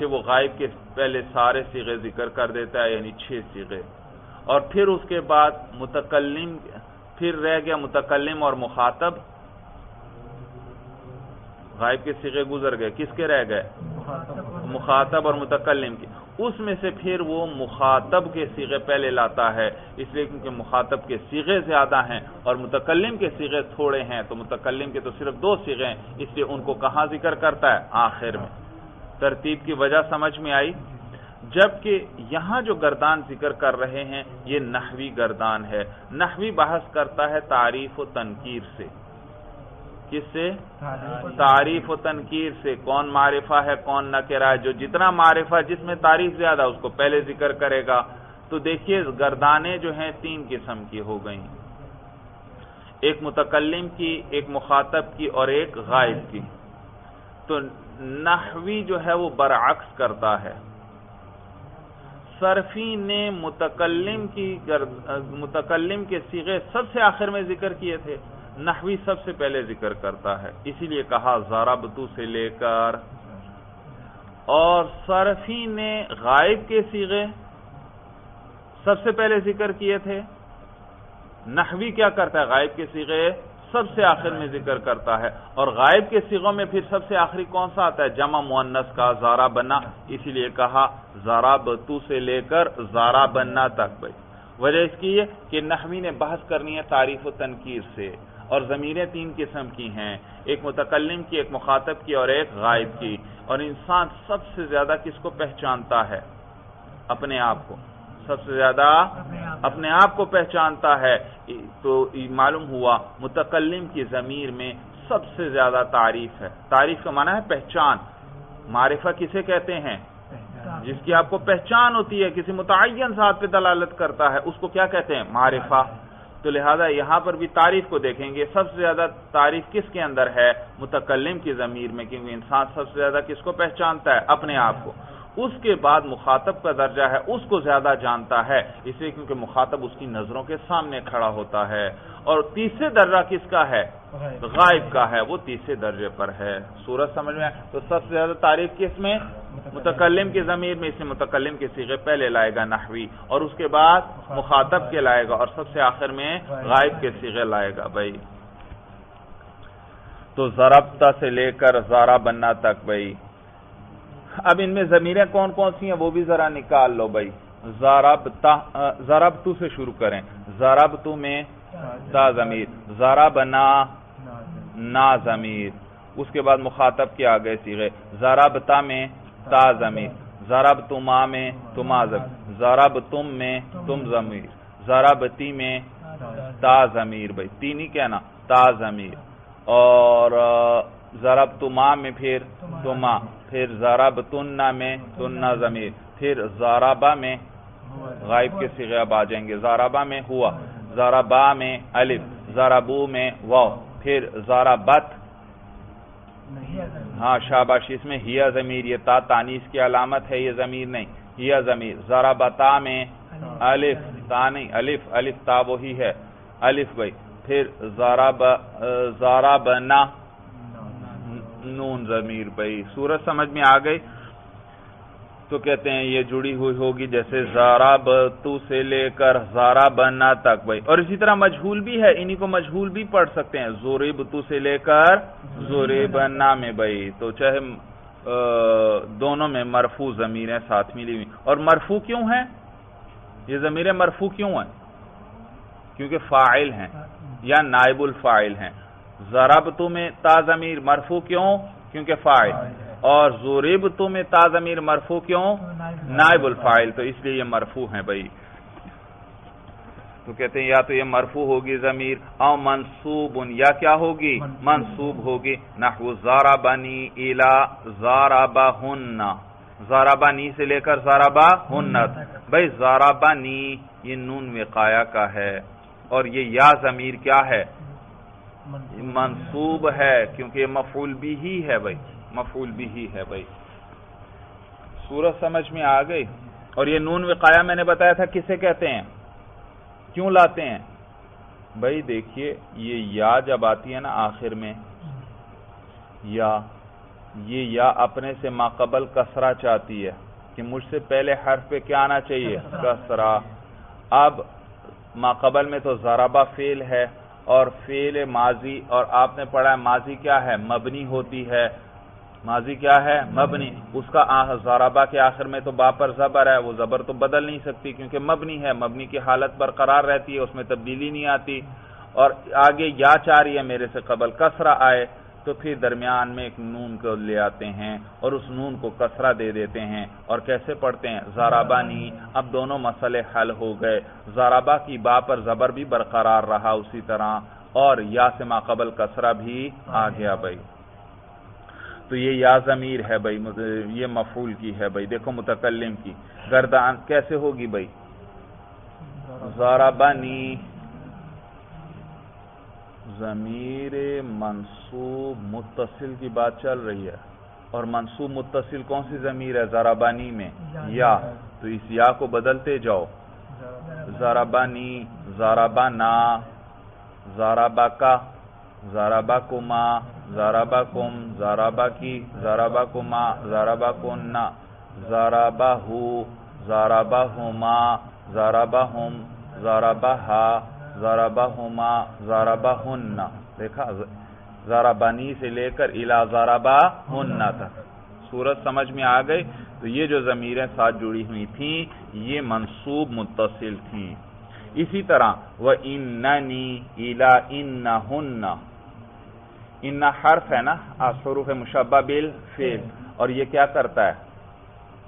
وہ غائب کے پہلے سارے صیغے ذکر کر دیتا ہے، یعنی 6 صیغے، اور پھر اس کے بعد متکلم، پھر رہ گیا متکلم اور مخاطب۔ غائب کے صیغے گزر گئے، کس کے رہ گئے؟ مخاطب اور متکلم کے۔ اس میں سے پھر وہ مخاطب کے صیغے پہلے لاتا ہے، اس لیے کیونکہ مخاطب کے صیغے زیادہ ہیں اور متکلم کے صیغے تھوڑے ہیں، تو متکلم کے تو صرف 2 صیغے ہیں، اس لیے ان کو کہاں ذکر کرتا ہے؟ آخر میں۔ ترتیب کی وجہ سمجھ میں آئی؟ جبکہ یہاں جو گردان ذکر کر رہے ہیں یہ نحوی گردان ہے۔ نحوی بحث کرتا ہے تعریف و تنکیر سے۔ کس سے؟ تعریف و تنکیر سے۔ کون معرفہ ہے کون نکرہ ہے، جو جتنا معرفہ جس میں تعریف زیادہ اس کو پہلے ذکر کرے گا۔ تو دیکھیے گردانیں جو ہیں 3 قسم کی ہو گئیں، ایک متکلم کی، ایک مخاطب کی، اور ایک غائب کی۔ تو نحوی جو ہے وہ برعکس کرتا ہے۔ صرفی نے متکلم کے صیغے سب سے آخر میں ذکر کیے تھے، نحوی سب سے پہلے ذکر کرتا ہے، اسی لیے کہا ضربتو سے لے کر۔ اور صرفی نے غائب کے صیغے سب سے پہلے ذکر کیے تھے، نحوی کیا کرتا ہے؟ غائب کے صیغے سب سے آخر میں ذکر کرتا ہے، اور غائب کے صیغوں میں پھر سب سے آخری کون سا آتا ہے؟ جمع مؤنث کا ضربنا، اسی لیے کہا ضربتو سے لے کر ضربنا تک بھائی۔ وجہ اس کی ہے کہ نحوی نے بحث کرنی ہے تعریف و تنکیر سے، اور ضمیریں 3 قسم کی ہیں، ایک متکلم کی، ایک مخاطب کی، اور ایک غائب کی۔ اور انسان سب سے زیادہ کس کو پہچانتا ہے؟ اپنے آپ کو، سب سے زیادہ اپنے آپ کو پہچانتا ہے۔ تو معلوم ہوا متکلم کی ضمیر میں سب سے زیادہ تعریف ہے۔ تعریف کا معنی ہے پہچان۔ معرفہ کسے کہتے ہیں؟ جس کی آپ کو پہچان ہوتی ہے، کسی متعین ذات پہ دلالت کرتا ہے، اس کو کیا کہتے ہیں؟ معرفہ۔ تو لہذا یہاں پر بھی تعریف کو دیکھیں گے، سب سے زیادہ تعریف کس کے اندر ہے؟ متکلم کی ضمیر میں، کیونکہ انسان سب سے زیادہ کس کو پہچانتا ہے؟ اپنے آپ کو۔ اس کے بعد مخاطب کا درجہ ہے، اس کو زیادہ جانتا ہے، اس لیے کیونکہ مخاطب اس کی نظروں کے سامنے کھڑا ہوتا ہے۔ اور تیسرے درجہ کس کا ہے؟ غائب کا ہے، وہ تیسرے درجے پر ہے۔ سورج سمجھ میں آئے؟ تو سب سے زیادہ تعریف کس میں؟ متکلم کی ضمیر میں، اس میں متکلم کے صیغے پہلے لائے گا نحوی، اور اس کے بعد مخاطب کے لائے گا، اور سب سے آخر میں غائب کے صیغے لائے گا بھائی۔ تو ضربتا سے لے کر ضربنا تک بھائی۔ اب ان میں ضمیریں کون کون سی ہیں وہ بھی ذرا نکال لو بھائی۔ ضربتو سے شروع کریں، ضربتو میں تا ضمیر، ضربنا نا ضمیر، اس کے بعد مخاطب کے آگئے صیغے، ضربتا میں تا ضمیر، ضربتما میں تما ضمیر، ضربتم میں تم ضمیر، ضربتی میں تا ضمیر بھائی، 3 ہی کہنا، تا ضمیر، اور ضربتما میں پھر تما، پھر ضربتن میں تنہ ضمیر، پھر ضربا میں غائب کے صیغے اب آ جائیں گے، ضربا میں ہوا، ضربا میں الف، ضربو میں واو، پھر ضربت، ہاں شاباش، اس میں ہیا ضمیر، یہ تا تانیث کی علامت ہے، یہ ضمیر نہیں، ہیا ضمیر، ضربتا میں الف، تا نہیں، الف تا وہی ہے، الف بھائی، پھر ضربنا نون ضمیر بھائی۔ سورج سمجھ میں آ گئی؟ تو کہتے ہیں یہ جڑی ہوئی ہوگی جیسے ضربت سے لے کر ضربنا تک بھائی. اور اسی طرح مجہول بھی ہے، انہی کو مجہول بھی پڑھ سکتے ہیں، ضربت سے لے کر ضربنا میں بھائی. تو چاہے دونوں میں مرفوع ضمیریں ساتھ ملی ہوئی. اور مرفوع کیوں ہیں یہ ضمیریں؟ مرفوع کیوں ہیں؟ کیونکہ فاعل ہیں یا نائب الفاعل ہیں. ضربت میں تا ضمیر مرفوع کیوں؟ کیونکہ فاعل. اور ضربت میں تا ضمیر مرفوع کیوں؟ نائب الفاعل، تو اس لیے یہ مرفوع ہیں بھائی. تو کہتے ہیں یا تو یہ مرفوع ہوگی ضمیر، او منصوب، یا کیا ہوگی؟ منصوب ہوگی. نحو ضربنی الی ضربہن، ضربنی سے لے کر ضربہن بھائی. ضربنی یہ نون وقایہ کا ہے، اور یہ یا ضمیر کیا ہے؟ منصوب ہے، کیونکہ یہ مفعول بھی ہی ہے بھائی، مفعول بھی ہی ہے بھائی. صورت سمجھ میں آ گئی؟ اور یہ نون وقایہ میں نے بتایا تھا کسے کہتے ہیں، کیوں لاتے ہیں بھائی؟ دیکھیے یہ یا جب آتی ہے نا آخر میں، یہ یا اپنے سے ماقبل کسرہ چاہتی ہے کہ مجھ سے پہلے حرف پہ کیا آنا چاہیے؟ کسرہ. اب ماقبل میں تو ضربہ فعل ہے اور فعل ماضی، اور آپ نے پڑھا ہے ماضی کیا ہے؟ مبنی ہوتی ہے. ماضی کیا ہے؟ مبنی. اس کا ضربہ کے آخر میں تو با پر زبر ہے، وہ زبر تو بدل نہیں سکتی کیونکہ مبنی ہے، مبنی کی حالت برقرار رہتی ہے، اس میں تبدیلی نہیں آتی. اور آگے یا چاہ رہی ہے میرے سے قبل کسرہ آئے، تو پھر درمیان میں ایک نون کو لے آتے ہیں اور اس نون کو کسرہ دے دیتے ہیں. اور کیسے پڑھتے ہیں؟ ضربانی. اب دونوں مسئلے حل ہو گئے. ضربہ کی با پر زبر بھی برقرار رہا اسی طرح، اور یا سے ماقبل کسرہ بھی آ گیا بھائی. تو یہ یا ضمیر ہے بھائی، یہ مفعول کی ہے بھائی. دیکھو متکلم کی گردان کیسے ہوگی بھائی؟ ضربنی ضمیر منصوب متصل کی بات چل رہی ہے، اور منصوب متصل کون سی ضمیر ہے؟ ضربانی میں یا. تو اس یا کو بدلتے جاؤ، ضربنی، ضربنا، ضربکا، ضربکما، ضربکم، ضربکی، ضربکما، ضربکن، ضربہو، ضربہما، ضربہم، ضربہا، ضربہما، ضربہن. دیکھا ضربنی سے لے کر الی ضربہن تک. صورت سمجھ میں آ گئی؟ تو یہ جو ضمیریں ساتھ جڑی ہوئی تھیں یہ منصوب متصل تھیں. اسی طرح وَإِنَّنِي إِلَىٰ إِنَّهُنَّ، ان حرف ہے نا حروف مشبہ بالفعل، اور یہ کیا کرتا ہے؟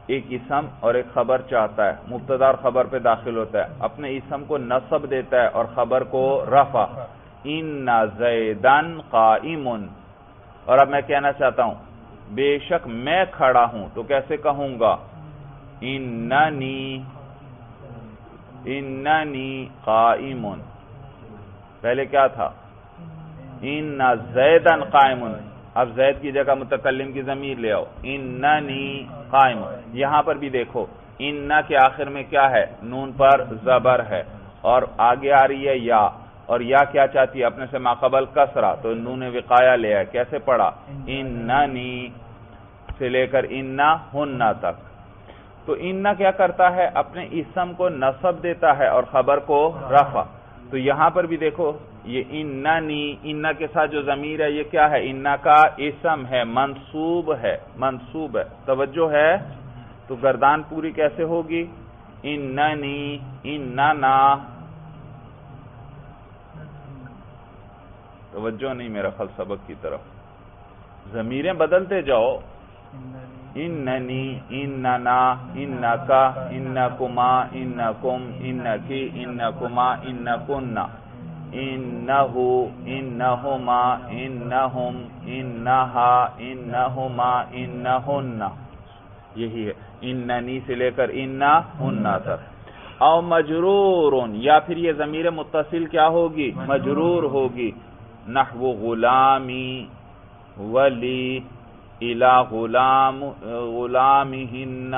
ایک اسم اور ایک خبر چاہتا ہے، مبتدا اور خبر پہ داخل ہوتا ہے، اپنے اسم کو نصب دیتا ہے اور خبر کو رفع. ان زیدن قائم. اور اب میں کہنا چاہتا ہوں بے شک میں کھڑا ہوں، تو کیسے کہوں گا؟ اننی قائم. پہلے کیا تھا؟ ان زیدن قائم. اب زید کی جگہ متکلم کی ضمیر لے آؤ، اننی قائم. یہاں پر بھی دیکھو ان کے آخر میں کیا ہے؟ نون پر زبر ہے، اور آگے آ رہی ہے یا، اور یا کیا چاہتی ہے؟ اپنے سے ماقبل کسرہ، تو نون وقایہ لے آئے. کیسے پڑھا؟ اننی سے لے کر انہن تک. تو ان کیا کرتا ہے؟ اپنے اسم کو نصب دیتا ہے اور خبر کو رفع. تو یہاں پر بھی دیکھو یہ اننی، ان کے ساتھ جو ضمیر ہے یہ کیا ہے؟ ان کا اسم ہے، منصوب ہے، منصوب ہے. توجہ ہے؟ تو گردان پوری کیسے ہوگی؟ اننی، اننا. توجہ نہیں میرا خیال سبق کی طرف. ضمیریں بدلتے جاؤ، اننی، اننا، انکا، انکما، انکم، انکی، انکما، انکن، انہو، انہما، انہم، انہا، انہما، انہن. یہی ہے اننی سے لے کر انہن تک. او مجرور، یا پھر یہ ضمیر متصل کیا ہوگی؟ مجرور ہوگی. نحو غلامی، ولی، الی غلامہن،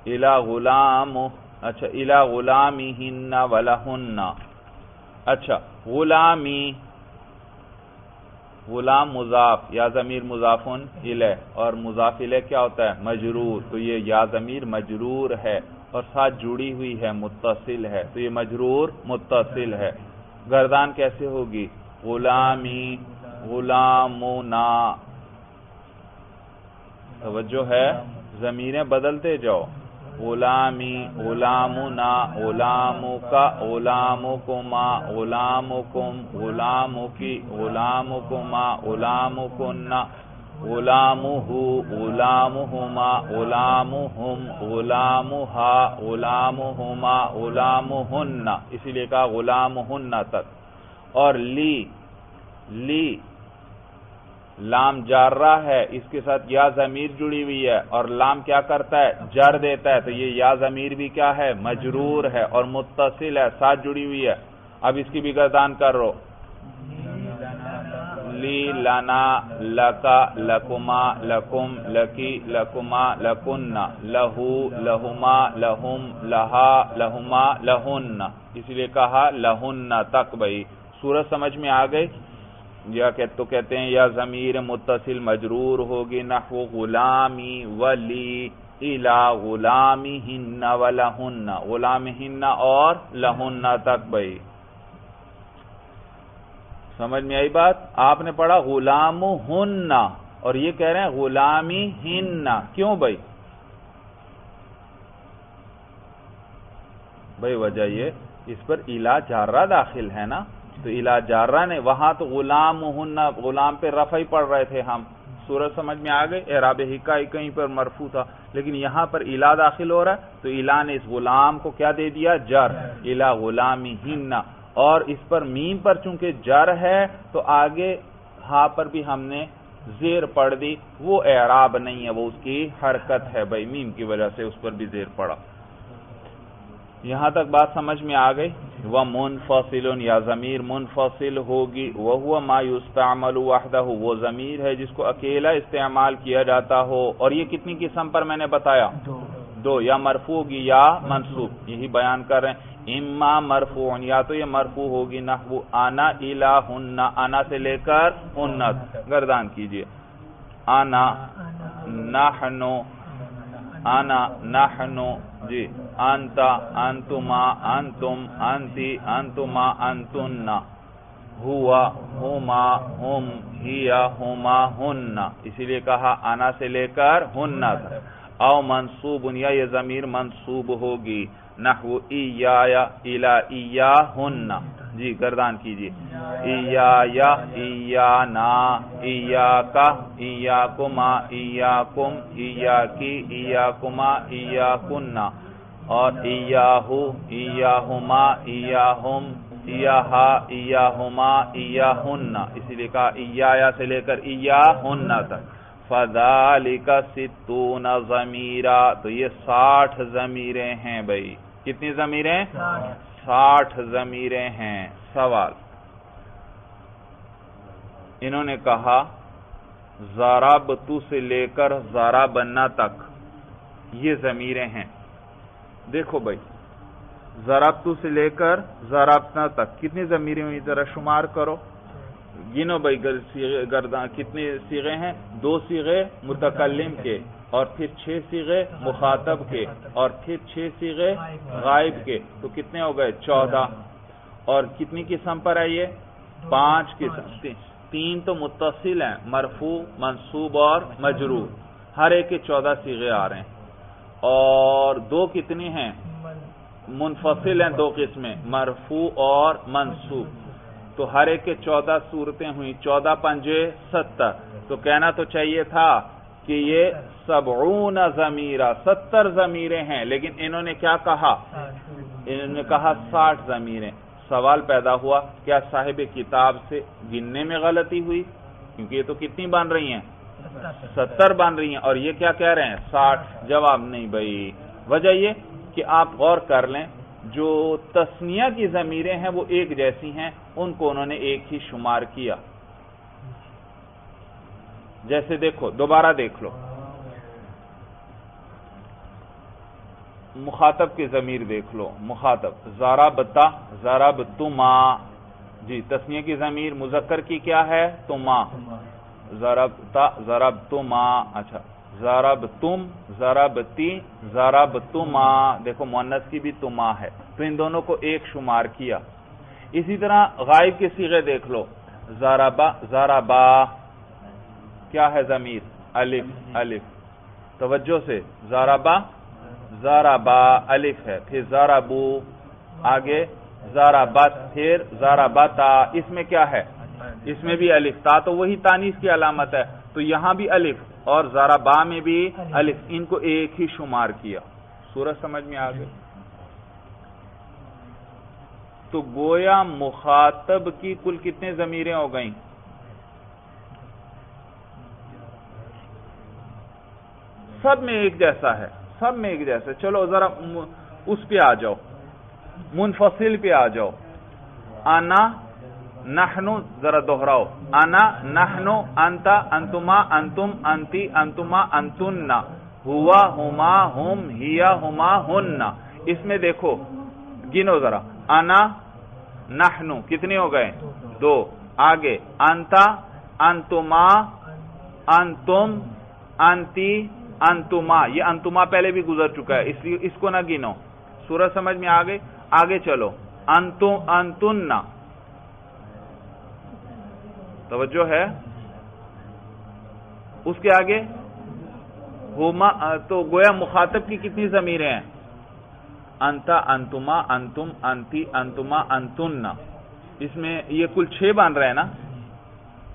الی غلام، اچھا الی غلامہن ولہن. اچھا غلامی، غلام مضاف، یا ضمیر مضافن الیہ، اور مضاف الیہ کیا ہوتا ہے؟ مجرور، تو یہ یا ضمیر مجرور ہے اور ساتھ جڑی ہوئی ہے، متصل ہے، تو یہ مجرور متصل ہے۔ گردان کیسے ہوگی؟ غلامی، غلامنا، توجہ ہے، ضمیریں بدلتے جاؤ، غلامی، غلامنا، غلامکا، غلامکما، غلامکم، غلامکی، غلامکما، غلامکن، غلامہ، غلامہما، غلامہم، غلامہا، غلامہما، غلامہن، اسی لیے کہا غلامہن تک۔ اور لی لام جارہ ہے، اس کے ساتھ یا ضمیر جڑی ہوئی ہے اور لام کیا کرتا ہے؟ جر دیتا ہے، تو یہ یا ضمیر بھی کیا ہے؟ مجرور ہے اور متصل ہے، ساتھ جڑی ہوئی ہے۔ اب اس کی بھی گردان کر رہو، لی، لنا، لکا، لکما، لکم، لکی، لکما، لکن، لہو، لہما، لہم، لہا، لہما، لہن، اس لیے کہا لہن تک۔ بھائی صورت سمجھ میں آ گئی؟ یا تو کہتے ہیں یا ضمیر متصل مجرور ہوگی، نحو غلامی ولی الی غلامہن ولہن، غلامہن اور لہن تک۔ بھائی سمجھ میں آئی بات؟ آپ نے پڑھا غلامہن اور یہ کہہ رہے ہیں غلامہن، کیوں بھائی؟ بھائی وجہ یہ اس پر الی جارہ داخل ہے نا، تو الی جارہ نے، وہاں تو غلامہن، غلام پہ رفع ہی پڑھ رہے تھے ہم، صورت سمجھ میں آ گئی، اعراب حکائی کہیں پر مرفوع تھا، لیکن یہاں پر الی داخل ہو رہا ہے تو الی نے اس غلام کو کیا دے دیا؟ جر، الی غلامہن، اور اس پر میم پر چونکہ جر ہے تو آگے ہاں پر بھی ہم نے زیر پڑھ دی، وہ اعراب نہیں ہے، وہ اس کی حرکت ہے، بھائی میم کی وجہ سے اس پر بھی زیر پڑا۔ یہاں تک بات سمجھ میں آ گئی؟ وَمُنْفَصِلٌ، یا ضمیر منفصل ہوگی، وَهُوَ مَا يُسْتَعْمَلُ وَحْدَهُ، وہ ضمیر ہے جس کو اکیلا استعمال کیا جاتا ہو، اور یہ کتنی قسم پر میں نے بتایا؟ دو، یا مرفوع ہوگی یا منصوب، یہی بیان کر رہے ہیں۔ اما مرفوع، یا تو یہ مرفوع ہوگی، نحو انا الہن، انا سے لے کر انت، گردان کیجئے، انا، نحنو، انا، نحنو، جی، انتا، انتما، انتم، انتی، انتما، انتن، ہوا، ہما، ہم، ہیا، ہما، ہن، اسی لیے کہا انا سے لے کر ہن تک۔ او منصوب، یا یہ ضمیر منصوب ہوگی، نحو ایایا، الی ایاہن، جی گردان کیجئے، ایایا، ایانا، ایاکا، ایاکما، ایاکم، ایاکی، ایاکما، ایاکن، اور ایاہو، ایاہما، ایاہم، ایاہا، ایاہما، ایاہن، اسی لیے کہا ایایا سے لے کر ایاہن تک۔ فَذَلِكَ سِتُّونَ ضَمِيرًا، تو یہ 60 ضمیریں ہیں بھائی، کتنی ضمیریں؟ 60 ضمیریں ہیں۔ سوال، انہوں نے کہا ضربت سے لے کر ضربنا تک یہ ضمیریں ہیں۔ دیکھو بھائی، ضربت سے لے کر ضربنا تک کتنی ضمیریں ہوئی؟ ذرا شمار کرو، گنو بھائی، گردان کتنے صیغے ہیں؟ 2 صیغے متکلم کے، اور پھر 6 صیغے مخاطب کے، اور پھر 6 صیغے غائب کے، تو کتنے ہو گئے؟ 14۔ اور کتنی قسم پر ہے یہ؟ 5 قسم، 3 تو متصل ہیں، مرفوع، منصوب اور مجرور، ہر ایک کے 14 صیغے آ رہے ہیں، اور 2 کتنی ہیں؟ منفصل ہیں، 2 قسمیں، مرفوع اور منصوب، تو ہر ایک کے 14 صورتیں ہوئیں، 14 پنجے 70، تو کہنا تو چاہیے تھا کہ یہ 70 ضمیرہ، 70 ضمیریں ہیں، لیکن انہوں نے کیا کہا؟ انہوں نے کہا 60 ضمیریں۔ سوال پیدا ہوا، کیا صاحب کتاب سے گننے میں غلطی ہوئی؟ کیونکہ یہ تو کتنی بن رہی ہیں؟ 70 بن رہی ہیں، اور یہ کیا کہہ رہے ہیں؟ 60۔ جواب نہیں بھائی، وجہ یہ کہ آپ غور کر لیں، جو تثنیہ کی ضمیریں ہیں وہ ایک جیسی ہیں، ان کو انہوں نے ایک ہی شمار کیا۔ جیسے دیکھو، دوبارہ دیکھ لو، مخاطب کی ضمیر دیکھ لو، مخاطب ضربتا، ضربتما، جی تسنیہ کی ضمیر، مذکر کی کیا ہے؟ تما، ضربتما، اچھا ضربتم، ضربتی، ضربتما، دیکھو مؤنث کی بھی تما ہے، تو ان دونوں کو ایک شمار کیا۔ اسی طرح غائب کے صیغے دیکھ لو، ضربا، ضربا، کیا ہے ضمیر؟ الف، الف، توجہ سے، ضربا، ضربا، الف ہے، پھر ضربو، آگے ضربت، پھر ضربتا، اس میں کیا ہے؟ اس میں بھی الف، تا تو وہی تانیث کی علامت ہے، تو یہاں بھی الف اور ضربا میں بھی الف، ان کو ایک ہی شمار کیا۔ سورج سمجھ میں آ گئی؟ تو گویا مخاطب کی کل کتنے ضمیریں ہو گئیں؟ سب میں ایک جیسا ہے، سب میں ایک جیسا ہے۔ چلو ذرا اس پہ آ جاؤ، منفصل پہ آ جاؤ، انا، نحنو، ذرا دوہراؤ، انا، نحنو، انتا، انتما، انتم، انتی، انتما، انتن، ہوا، ہما، ہم، ہیا، ہما، ہن۔ اس میں دیکھو، گنو ذرا، انا، نحنو، کتنے ہو گئے؟ دو، آگے انتا، انتما، انتم، انتی، انتما، یہ انتما پہلے بھی گزر چکا ہے، اس لیے اس کو نہ گنو۔ سورج سمجھ میں آ گئی؟ آگے چلو، انتم، انتن، توجہ ہے؟ اس کے آگے ہما، تو گویا مخاطب کی کتنی ضمیریں ہیں؟ انتا، انتما، انتم، انتی، انتما، انتن، اس میں یہ کل 6 بن رہے ہیں نا،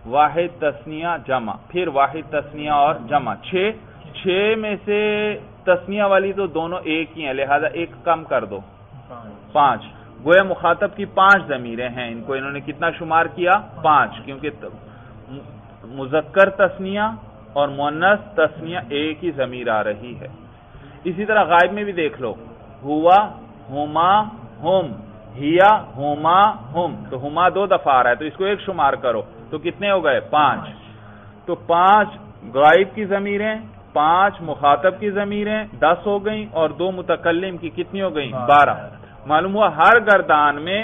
واحد تثنیہ جمع، پھر واحد تثنیہ اور جمع، 6 میں سے تثنیہ والی تو دونوں ایک ہی ہیں، لہذا ایک کم کر دو، 5۔ گویا مخاطب کی 5 ضمیریں ہیں، ان کو انہوں نے کتنا شمار کیا؟ 5، کیونکہ مذکر تثنیہ اور مؤنث تثنیہ ایک ہی ضمیر آ رہی ہے۔ اسی طرح غائب میں بھی دیکھ لو، ہوا، ہما، ہم، ہیا، ہما، ہم، تو ہما 2 دفعہ آ رہا ہے، تو اس کو ایک شمار کرو، تو کتنے ہو گئے؟ 5۔ تو 5 غائب کی ضمیریں، 5 مخاطب کی ضمیریں 10 ہو گئیں، اور 2 متکلم کی کتنی ہو گئیں؟ 12۔ معلوم ہوا ہر گردان میں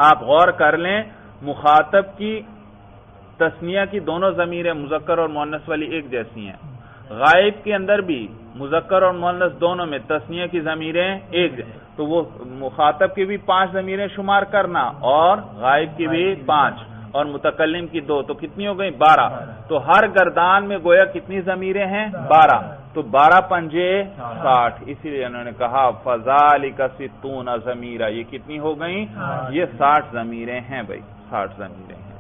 آپ غور کر لیں، مخاطب کی تثنیہ کی دونوں ضمیریں مذکر اور مؤنث والی ایک جیسی ہیں، غائب کے اندر بھی مذکر اور مؤنث دونوں میں تثنیہ کی ضمیریں ایک، تو وہ مخاطب کی بھی 5 ضمیریں شمار کرنا، اور غائب کی بھی 5، اور متکلم کی 2، تو کتنی ہو گئی؟ 12۔ تو ہر گردان میں گویا کتنی ضمیریں ہیں؟ 12، تو 12 پنجے 60، اسی لیے انہوں نے کہا فَذَلِكَ سِتُّونَ ضَمِيرًا، یہ کتنی ہو گئیں؟ یہ 60 ضمیریں ہیں بھائی، 60 ضمیریں ہیں۔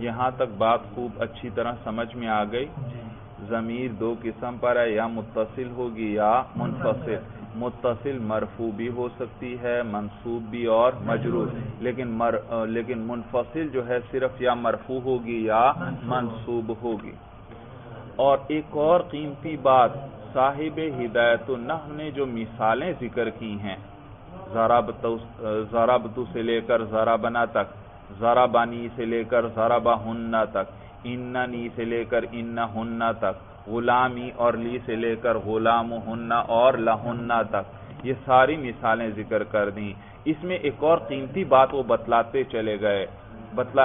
یہاں تک بات خوب اچھی طرح سمجھ میں آ گئی۔ ضمیر 2 قسم پر ہے، یا متصل ہوگی یا منفصل۔ متصل مرفوع بھی ہو سکتی ہے، منصوب بھی اور مجرور، لیکن منفصل جو ہے صرف یا مرفوع ہوگی یا منصوب ہوگی۔ اور ایک اور قیمتی بات، صاحب ہدایت النحو نے جو مثالیں ذکر کی ہیں، ضربت سے لے کر ضربنا تک، ضربانی سے لے کر ضربہن تک، اننی سے لے کر انہن تک، غلامی اور لی سے لے کر غلامہن اور لہن تک، یہ ساری مثالیں ذکر کر دیں۔ اس میں ایک اور قیمتی بات وہ بتلاتے چلے گئے،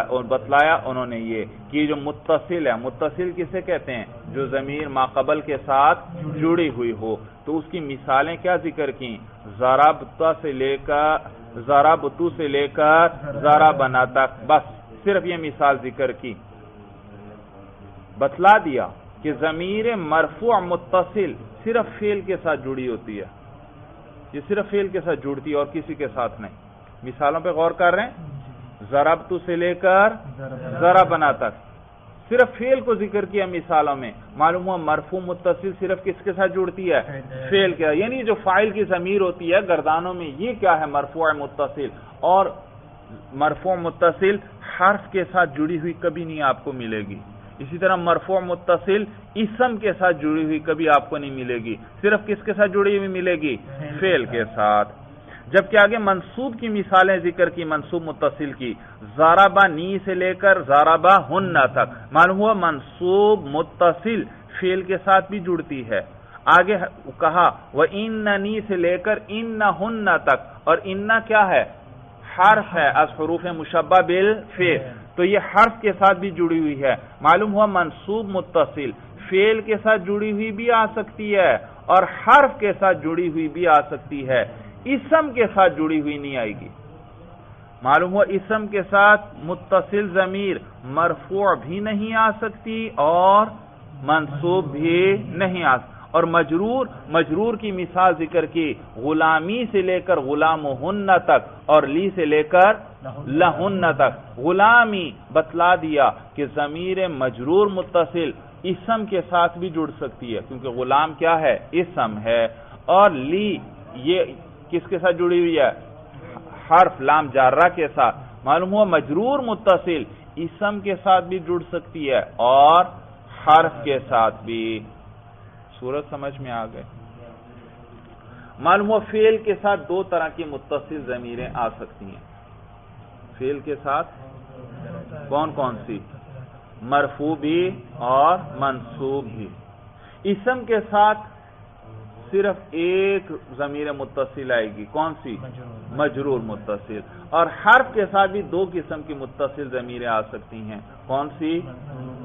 اور بتلایا انہوں نے یہ کہ جو متصل ہے، متصل کسے کہتے ہیں؟ جو ضمیر ماقبل کے ساتھ جڑی ہوئی ہو، تو اس کی مثالیں کیا ذکر کی؟ ضربتا سے لے کر، ضربتو سے لے کر ضربنا تک، بس صرف یہ مثال ذکر کی، بتلا دیا کہ ضمیر مرفوع متصل صرف فعل کے ساتھ جڑی ہوتی ہے، یہ صرف فعل کے ساتھ جڑتی ہے اور کسی کے ساتھ نہیں۔ مثالوں پہ غور کر رہے ہیں، ضربتو سے لے کر ضربنا تک، صرف فعل کو ذکر کیا مثالوں میں، معلوم ہوا مرفوع متصل صرف کس کے ساتھ جڑتی ہے؟ فعل کے، یعنی جو فاعل کی ضمیر ہوتی ہے گردانوں میں، یہ کیا ہے؟ مرفوع متصل، اور مرفوع متصل حرف کے ساتھ جڑی ہوئی کبھی نہیں آپ کو ملے گی۔ اسی طرح مرفوع متصل اسم کے ساتھ جڑی ہوئی کبھی آپ کو نہیں ملے گی، صرف کس کے ساتھ جڑی ہوئی ملے گی؟ فعل کے ساتھ۔ جبکہ آگے منصوب کی مثالیں ذکر کی، منصوب متصل کی، ضربنی سے لے کر ضربہن تک، معلوم ہوا منصوب متصل فعل کے ساتھ بھی جڑتی ہے۔ آگے کہا وَإِنَّنِي سے لے کر إِنَّهُنَّ تک، اور اِنَّ کیا ہے؟ حرف ہے از حروف مشبہ بالفعل، تو یہ حرف کے ساتھ بھی جڑی ہوئی ہے. معلوم ہوا منصوب متصل فعل کے ساتھ جڑی ہوئی بھی آ سکتی ہے اور حرف کے ساتھ جڑی ہوئی بھی آ سکتی ہے، اسم کے ساتھ جڑی ہوئی نہیں آئے گی. معلوم ہوا اسم کے ساتھ متصل ضمیر مرفوع بھی نہیں آ سکتی اور منصوب بھی نہیں آ سکتی. اور مجرور کی مثال ذکر کی، غلامی سے لے کر غلامہن تک اور لی سے لے کر لہن تک. غلامی بتلا دیا کہ ضمیر مجرور متصل اسم کے ساتھ بھی جڑ سکتی ہے کیونکہ غلام کیا ہے؟ اسم ہے. اور لی یہ کس کے ساتھ جڑی ہوئی ہے؟ حرف لام جارہ کے ساتھ. معلوم ہوا مجرور متصل اسم کے ساتھ بھی جڑ سکتی ہے اور حرف کے ساتھ بھی. صورت سمجھ میں آ گئے؟ معلوم ہوا فعل کے ساتھ دو طرح کی متصل ضمیریں آ سکتی ہیں. فعل کے ساتھ کون کون سی؟ مرفوع بھی اور منصوب بھی. اسم کے ساتھ صرف ایک ضمیر متصل آئے گی، کون سی؟ مجرور متصل. اور حرف کے ساتھ بھی دو قسم کی متصل ضمیریں آ سکتی ہیں، کون سی؟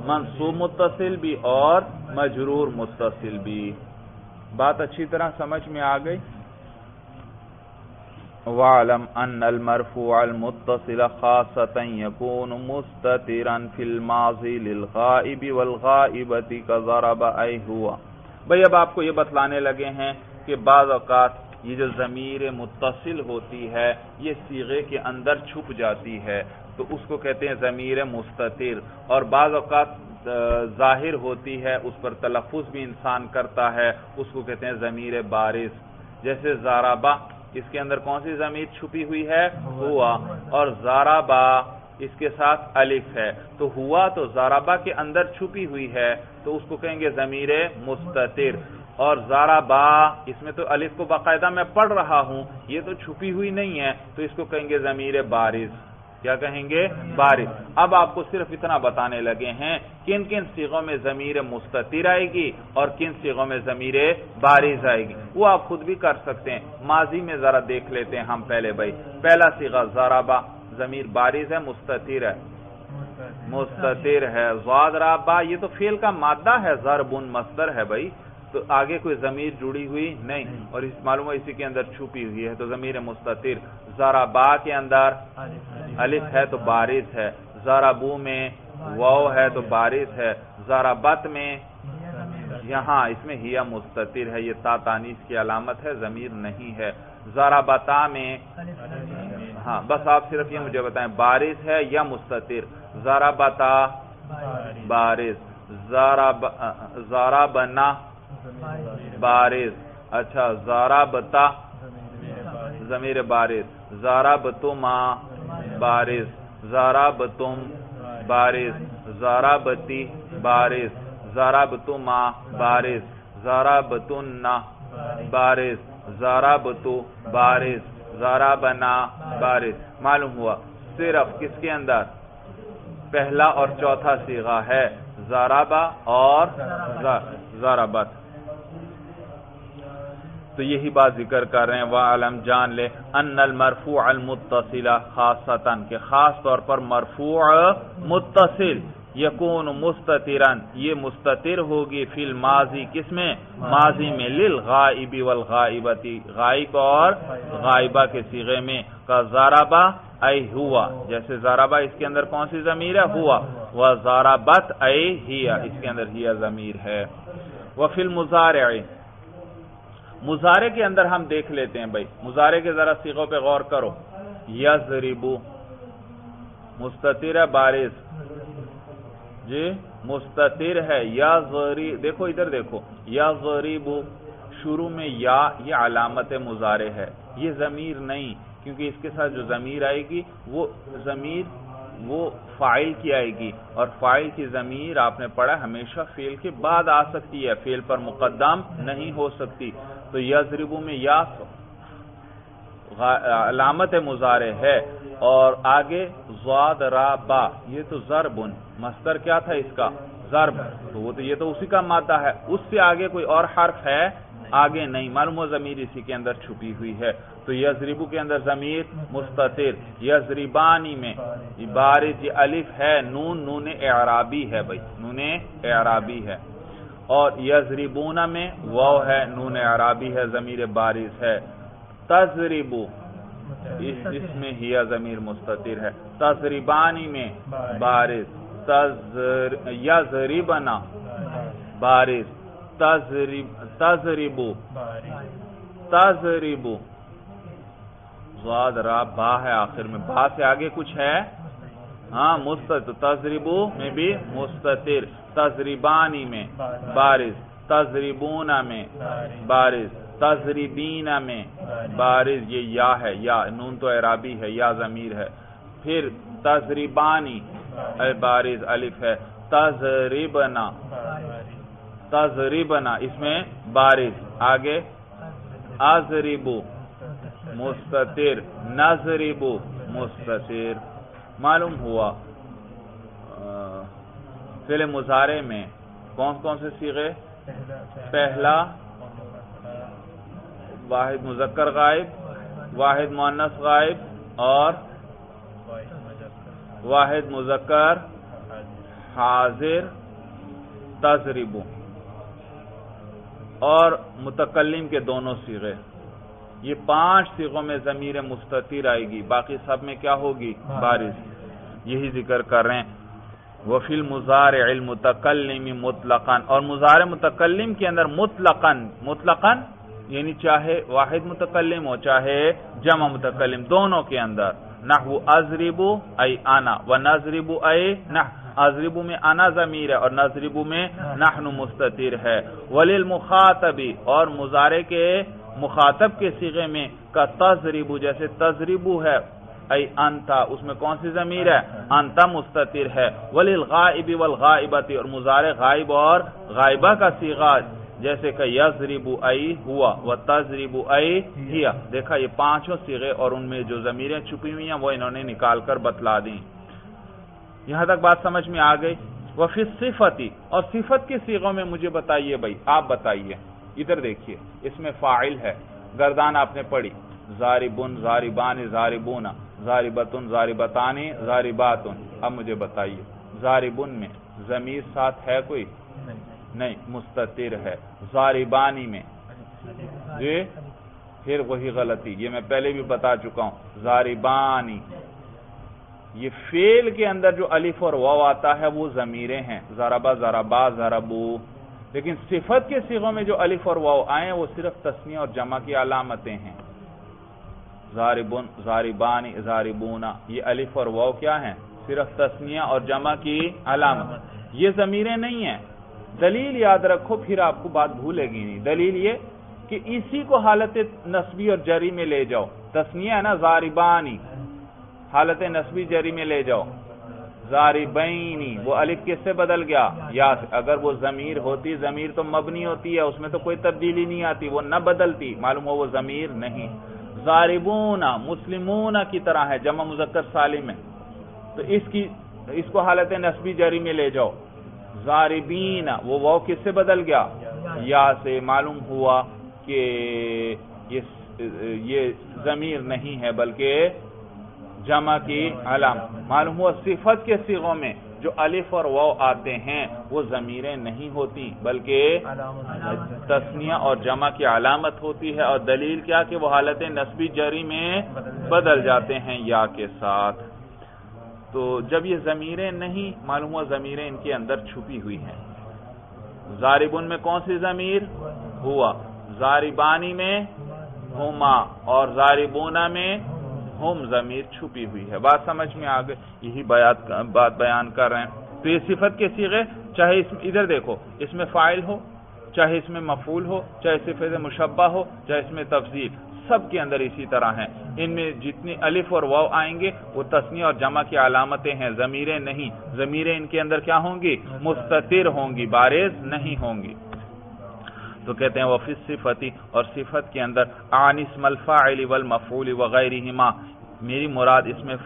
منصوب متصل بھی اور مجرور متصل بھی. بات اچھی طرح سمجھ میں آ گئی؟ وَاعْلَمْ أَنَّ الْمَرْفُوعَ الْمُتَّصِلَ خَاصَّةً يَكُونُ مُسْتَتِرًا فِي الْمَاضِي لِلْغَائِبِ وَالْغَائِبَةِ كَضَرَبَ أَيْ هُوَ. بھئی اب آپ کو یہ بتلانے لگے ہیں کہ بعض اوقات یہ جو ضمیر متصل ہوتی ہے یہ صیغے کے اندر چھپ جاتی ہے تو اس کو کہتے ہیں ضمیر مستتر، اور بعض اوقات ظاہر ہوتی ہے اس پر تلفظ بھی انسان کرتا ہے، اس کو کہتے ہیں ضمیر بارز. جیسے ضربہ، اس کے اندر کون سی ضمیر چھپی ہوئی ہے؟ ہوا. اور ضربہ اس کے ساتھ الف ہے، تو ہوا تو ضربہ کے اندر چھپی ہوئی ہے تو اس کو کہیں گے ضمیر مستتر. اور ضربہ اس میں تو الف کو باقاعدہ میں پڑھ رہا ہوں، یہ تو چھپی ہوئی نہیں ہے تو اس کو کہیں گے ضمیر بارز. کیا کہیں گے؟ بارز. اب آپ کو صرف اتنا بتانے لگے ہیں کن کن صیغوں میں ضمیر مستتر آئے گی اور کن صیغوں میں ضمیر بارز آئے گی. وہ آپ خود بھی کر سکتے ہیں. ماضی میں ذرا دیکھ لیتے ہیں ہم پہلے. بھائی پہلا صیغہ ضربہ، ضمیر بارز ہے مستتر ہے؟ مستتر ہے. ضربہ یہ تو فعل کا مادہ ہے، ضرب مصدر ہے بھائی، تو آگے کوئی ضمیر جڑی ہوئی نہیں اور اس معلوم ہے اسی کے اندر چھپی ہوئی ہے تو ضمیر مستتر. ضربہ کے اندر الف ہے تو بارز ہے، ضربو میں واو ہے تو بارز ہے، ضربت میں یہاں اس میں ہیا مستتر ہے، یہ تا تانیث کی علامت ہے، ضمیر نہیں ہے. ضربتا میں ہاں بس آپ صرف یہ مجھے بتائیں بارز ہے یا مستتر؟ ضربتا بارز، ضربنا بارز. اچھا ضربتا ضمیر بارز، ضربتما بارز، ضربتم بارز، ضربتی بارز، ضربتما بارز، ضربتن بارز، ضربتو بارز، ضربنا بارز. معلوم ہوا صرف کس کے اندر پہلا اور چوتھا صیغہ ہے، ضربہ اور ضربت. تو یہی بات ذکر کر رہے ہیں. وَعَلَمْ جان لے ان المرفوع المتصل خاصتاً کہ خاص طور پر مرفوع متصل یکون مستترن یہ مستتر ہوگی فی الماضی کس میں؟ ماضی میں. للغائب والغائبتی غائب اور غائبہ کے صیغے میں. کا ضربہ ای ہوا، جیسے ضربہ اس کے اندر کون سی ضمیر ہے؟ ہوا. وضربت ای ہیا اس کے اندر ہیا ضمیر ہے. وفی المضارع مضارع کے اندر ہم دیکھ لیتے ہیں. بھائی مضارع کے ذرا صیغوں پہ غور کرو. یضربو مستتر ہے بارز جی مستتر ہے. دیکھو ادھر دیکھو، یضربو شروع میں یا یہ علامت مضارع ہے، یہ ضمیر نہیں کیونکہ اس کے ساتھ جو ضمیر آئے گی وہ ضمیر وہ فاعل کی آئے گی اور فاعل کی ضمیر آپ نے پڑھا ہمیشہ فعل کے بعد آ سکتی ہے، فعل پر مقدم نہیں ہو سکتی. تو یضربو میں یا علامت مضارع ہے اور آگے ضربا یہ تو ضرب، مصدر کیا تھا اس کا؟ ضرب، تو وہ تو یہ تو اسی کا مادہ ہے. اس سے آگے کوئی اور حرف ہے آگے نہیں، معلوم ہو ضمیر اسی کے اندر چھپی ہوئی ہے. تو یضربو کے اندر ضمیر مستتر، یضربانی میں بارز یہ الف ہے، نون اعرابی ہے بھائی، نون اعرابی ہے. اور یضربون میں واو ہے، نون اعرابی ہے، ضمیر بارز ہے. تضربو اس میں ہی ضمیر مستتر ہے. تضربانی میں بارز، یضربنا بارز، تضربو ضاد را با ہے آخر میں، با سے آگے کچھ ہے ہاں مستتر. تضربو میں بھی مستتر. تضربانی میں بارز، تضربون میں بارز، تضربین میں بارز. یہ یا ہے، یا نون تو اعرابی ہے، یا ضمیر ہے. پھر تضربانی بارز الف ہے. تضربنا، تضربنا اس میں بارز، آگے اضربو مستتر، نضربو مستتر. معلوم ہوا فعل مضارع میں کون کون سے صیغے؟ پہلا واحد مذکر غائب، واحد مؤنث غائب اور واحد مذکر حاضر. تضربو اور متکلم کے دونوں صیغے، یہ 5 صیغوں میں ضمیر مستتر آئے گی، باقی سب میں کیا ہوگی؟ بارز. یہی ذکر کر رہے ہیں. وفی المضارع المتکلم مطلقاً، اور مضارع متکلم کے اندر مطلقاً یعنی چاہے واحد متکلم ہو چاہے جمع متکلم، دونوں کے اندر. نحو اضربو ای انا و نضربو ای نحن. اضربو میں انا ضمیر ہے اور نضربو میں نحن مستتر ہے. وللمخاطبی، اور مضارع کے مخاطب کے صیغے میں کا تضربو، جیسے تضربو ہے ای انتا، اس میں کون سی ضمیر ہے؟ انتا مستتر ہے. وللغائب والغائبتی، اور مضارع غائب اور غائبہ کا صیغہ جیسے کہ یضربو ای ہوا و تضربو ای ہیا. دیکھا یہ 5 صیغے اور ان میں جو ضمیریں چھپی ہوئی ہیں وہ انہوں نے نکال کر بتلا دیں. یہاں تک بات سمجھ میں آ گئی. وفی الصفتی، اور صفت کے صیغوں میں مجھے بتائیے بھائی، آپ بتائیے. ادھر دیکھیے، اس میں فاعل ہے، گردان آپ نے پڑھی، ضاربن، ضاربان، ضاربون، ضاربتن، ضاربتان، ضارباتن. اب مجھے بتائیے ضاربن میں ضمیر ساتھ ہے کوئی؟ نہیں، مستتر ہے. ضاربانی میں جی پھر وہی غلطی، یہ میں پہلے بھی بتا چکا ہوں. ضاربانی یہ فعل کے اندر جو الف اور واو آتا ہے وہ ضمیریں ہیں، ضربا، ضربا، ضربو. لیکن صفت کے صیغوں میں جو الف اور واو آئے وہ صرف تثنیہ اور جمع کی علامتیں ہیں. ضاربن، ضاربانی، ضاربونا، یہ الف اور واو کیا ہیں؟ صرف تثنیہ اور جمع کی علامت. یہ ضمیریں نہیں ہیں. دلیل یاد رکھو، پھر آپ کو بات بھولے گی نہیں. دلیل یہ کہ اسی کو حالت نصبی اور جری میں لے جاؤ. تثنیہ ہے نا، ضاربانی، حالت نصبی جری میں لے جاؤ. ضاربینی، وہ الف کس سے بدل گیا؟ یا سے. اگر وہ ضمیر ہوتی، ضمیر تو مبنی ہوتی ہے، اس میں تو کوئی تبدیلی نہیں آتی، وہ نہ بدلتی، معلوم ہو وہ ضمیر نہیں. ضاربون مسلمون کی طرح ہے، جمع مذکر سالم ہے، تو اس کو حالت نصبی جری میں لے جاؤ. ضاربین، وہ واو کس سے بدل گیا؟ یا سے. معلوم ہوا کہ یہ ضمیر نہیں ہے بلکہ جمع کی علامت. معلوم ہوا صفت کے صیغوں میں جو الف اور واو آتے ہیں وہ ضمیریں نہیں ہوتی بلکہ تثنیہ اور جمع کی علامت ہوتی ہے. اور دلیل کیا کہ وہ حالت نصبی جری میں بدل جاتے ہیں یا کے ساتھ. تو جب یہ ضمیریں نہیں، معلوم ہوا ضمیریں ان کے اندر چھپی ہوئی ہیں. ضاربن میں کون سی ضمیر؟ ہوا. ضاربانی میں ہما، اور ضاربونا میں ہم ضمیر چھپی ہوئی ہے. بات سمجھ میں آ گئی؟ یہی بات بیان کر رہے ہیں. تو یہ صفت کے صیغے، چاہے ادھر دیکھو، اس میں فاعل ہو، چاہے اس میں مفعول ہو، چاہے صفت مشبہ ہو، چاہے اس میں تفضیل، سب کے اندر اسی طرح ہیں. ان میں جتنی الف اور واو آئیں گے وہ تثنیہ اور جمع کی علامتیں ہیں، ضمیریں نہیں. ضمیریں ان کے اندر کیا ہوں گی؟ مستتر ہوں گی، بارز نہیں ہوں گی. تو کہتے ہیں وفی الصفتی، اور صفت کے اندر عن اسم الفاعل والمفعول وغیرہما، میری مراد اس میں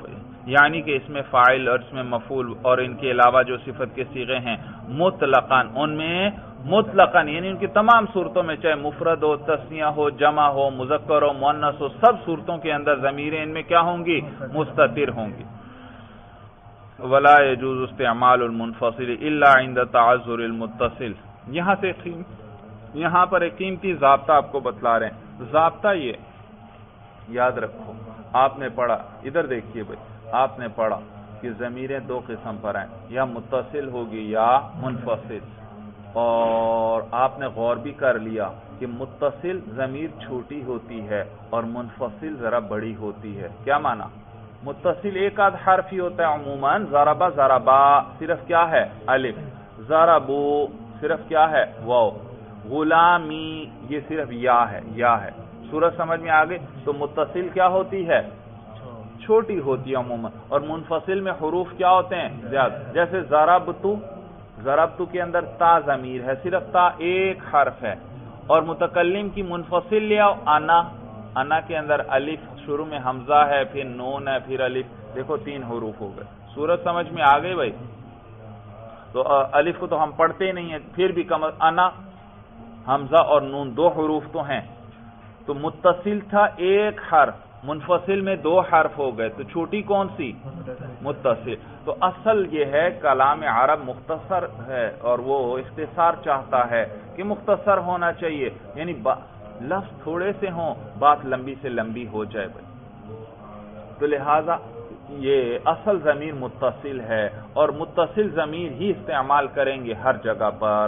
یعنی کہ اس میں فاعل اور اس میں مفعول اور ان کے علاوہ جو صفت کے صیغے ہیں مطلقاً ان میں مطلقاً، یعنی ان کی تمام صورتوں میں، چاہے مفرد ہو، تثنیہ ہو، جمع ہو، مذکر ہو، مؤنث ہو، سب صورتوں کے اندر ضمیریں ان میں کیا ہوں گی؟ مستتر ہوں گی۔ ولا يجوز استعمال المنفصل الا عند تعذر المتصل۔ یہاں پر ایک قیمتی ضابطہ آپ کو بتلا رہے ہیں۔ ضابطہ یہ یاد رکھو، آپ نے پڑھا، ادھر دیکھیے بھائی، آپ نے پڑھا کہ ضمیریں دو قسم پر ہیں، یا متصل ہوگی یا منفصل، اور آپ نے غور بھی کر لیا کہ متصل ضمیر چھوٹی ہوتی ہے اور منفصل ذرا بڑی ہوتی ہے۔ کیا معنی؟ متصل ایک آدھ حرف ہی ہوتا ہے عموماً، ضربہ ضربا صرف کیا ہے؟ الف، ضربو صرف کیا ہے؟ واو، غلامی یہ صرف یا ہے۔ صورت سمجھ میں آگے؟ تو متصل کیا ہوتی ہے؟ چھوٹی ہوتی ہے عموماً، اور منفصل میں حروف کیا ہوتے ہیں؟ زیادہ۔ جیسے ضربتو کے اندر تا ضمیر ہے، صرف تا ایک حرف ہے، اور متکلم کی منفصل لے آؤ، انا کے اندر الف، شروع میں حمزہ ہے، پھر نون ہے، پھر الف، دیکھو 3 حروف ہو گئے۔ صورت سمجھ میں آ گئی بھائی؟ تو الف کو تو ہم پڑھتے ہی نہیں ہیں، پھر بھی کم انا، حمزہ اور نون 2 حروف تو ہیں، تو متصل تھا ایک حرف، منفصل میں 2 حرف ہو گئے، تو چھوٹی کون سی؟ متصل۔ تو اصل یہ ہے کلام عرب مختصر ہے، اور وہ اختصار چاہتا ہے کہ مختصر ہونا چاہیے، یعنی لفظ تھوڑے سے ہوں، بات لمبی سے لمبی ہو جائے بھائی۔ تو لہذا یہ اصل ضمیر متصل ہے، اور متصل ضمیر ہی استعمال کریں گے ہر جگہ پر۔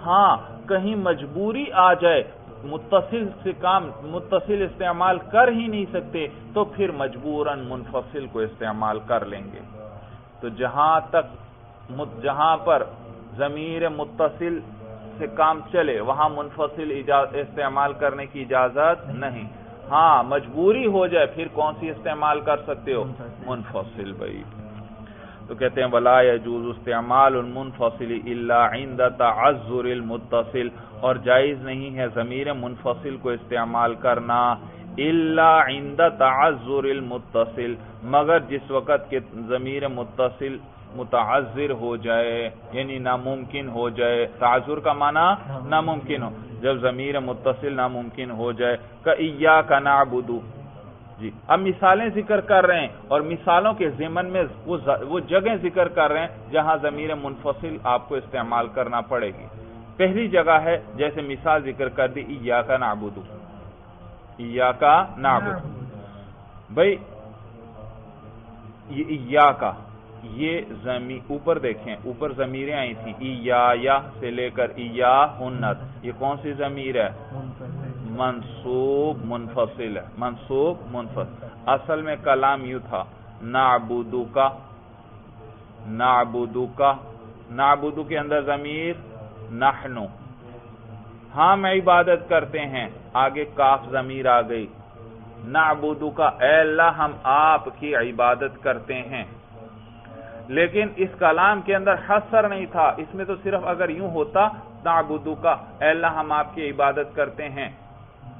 ہاں کہیں مجبوری آ جائے، متصل استعمال کر ہی نہیں سکتے، تو پھر مجبوراً منفصل کو استعمال کر لیں گے۔ تو جہاں پر ضمیر متصل سے کام چلے وہاں منفصل استعمال کرنے کی اجازت نہیں۔ ہاں مجبوری ہو جائے پھر کون سی استعمال کر سکتے ہو؟ منفصل بھائی۔ تو کہتے ہیں ولا يجوز استعمال المنفصل الا عند تعذر المتصل، اور جائز نہیں ہے ضمیر منفصل کو استعمال کرنا الا عند تعذر المتصل، مگر جس وقت کہ ضمیر متصل متعذر ہو جائے، یعنی ناممکن ہو جائے۔ تعذر کا معنی ناممکن ہو، جب ضمیر متصل ناممکن ہو جائے، کَإِيَّاكَ نَعْبُدُ۔ جی اب مثالیں ذکر کر رہے ہیں، اور مثالوں کے ضمن میں وہ جگہیں ذکر کر رہے ہیں جہاں ضمیر منفصل آپ کو استعمال کرنا پڑے گی۔ پہلی جگہ ہے جیسے مثال ذکر کر دی ایاک نعبد، ایاک نعبد بھائی، یہ ایاک، یہ اوپر دیکھیں، اوپر ضمیریں آئی تھیں، ایا سے لے کر ایا ہنت، یہ کون سی ضمیر ہے؟ منصوب منفصل ہے، منصوب منفصل۔ اصل میں کلام یوں تھا، نعبدو کا، نعبدو کے اندر ضمیر نحنو، ہم عبادت کرتے ہیں، آگے کاف ضمیر آ گئی، نعبدو کا، اے اللہ ہم آپ کی عبادت کرتے ہیں۔ لیکن اس کلام کے اندر حصر نہیں تھا، اس میں تو صرف اگر یوں ہوتا نعبدو کا، اے اللہ ہم آپ کی عبادت کرتے ہیں،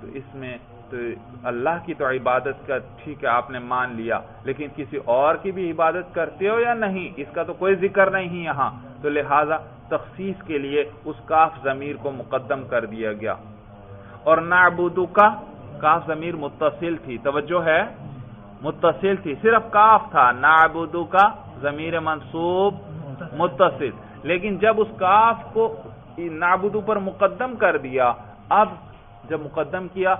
تو اس میں تو اللہ کی تو عبادت کا ٹھیک ہے آپ نے مان لیا، لیکن کسی اور کی بھی عبادت کرتے ہو یا نہیں، اس کا تو کوئی ذکر نہیں یہاں، تو لہذا تخصیص کے لیے اس کاف ضمیر کو مقدم کر دیا گیا۔ اور نعبدو کا کاف ضمیر متصل تھی، توجہ ہے، متصل تھی، صرف کاف تھا، نعبدو کا ضمیر منصوب متصل، لیکن جب اس کاف کو نعبدو پر مقدم کر دیا، اب جب مقدم کیا،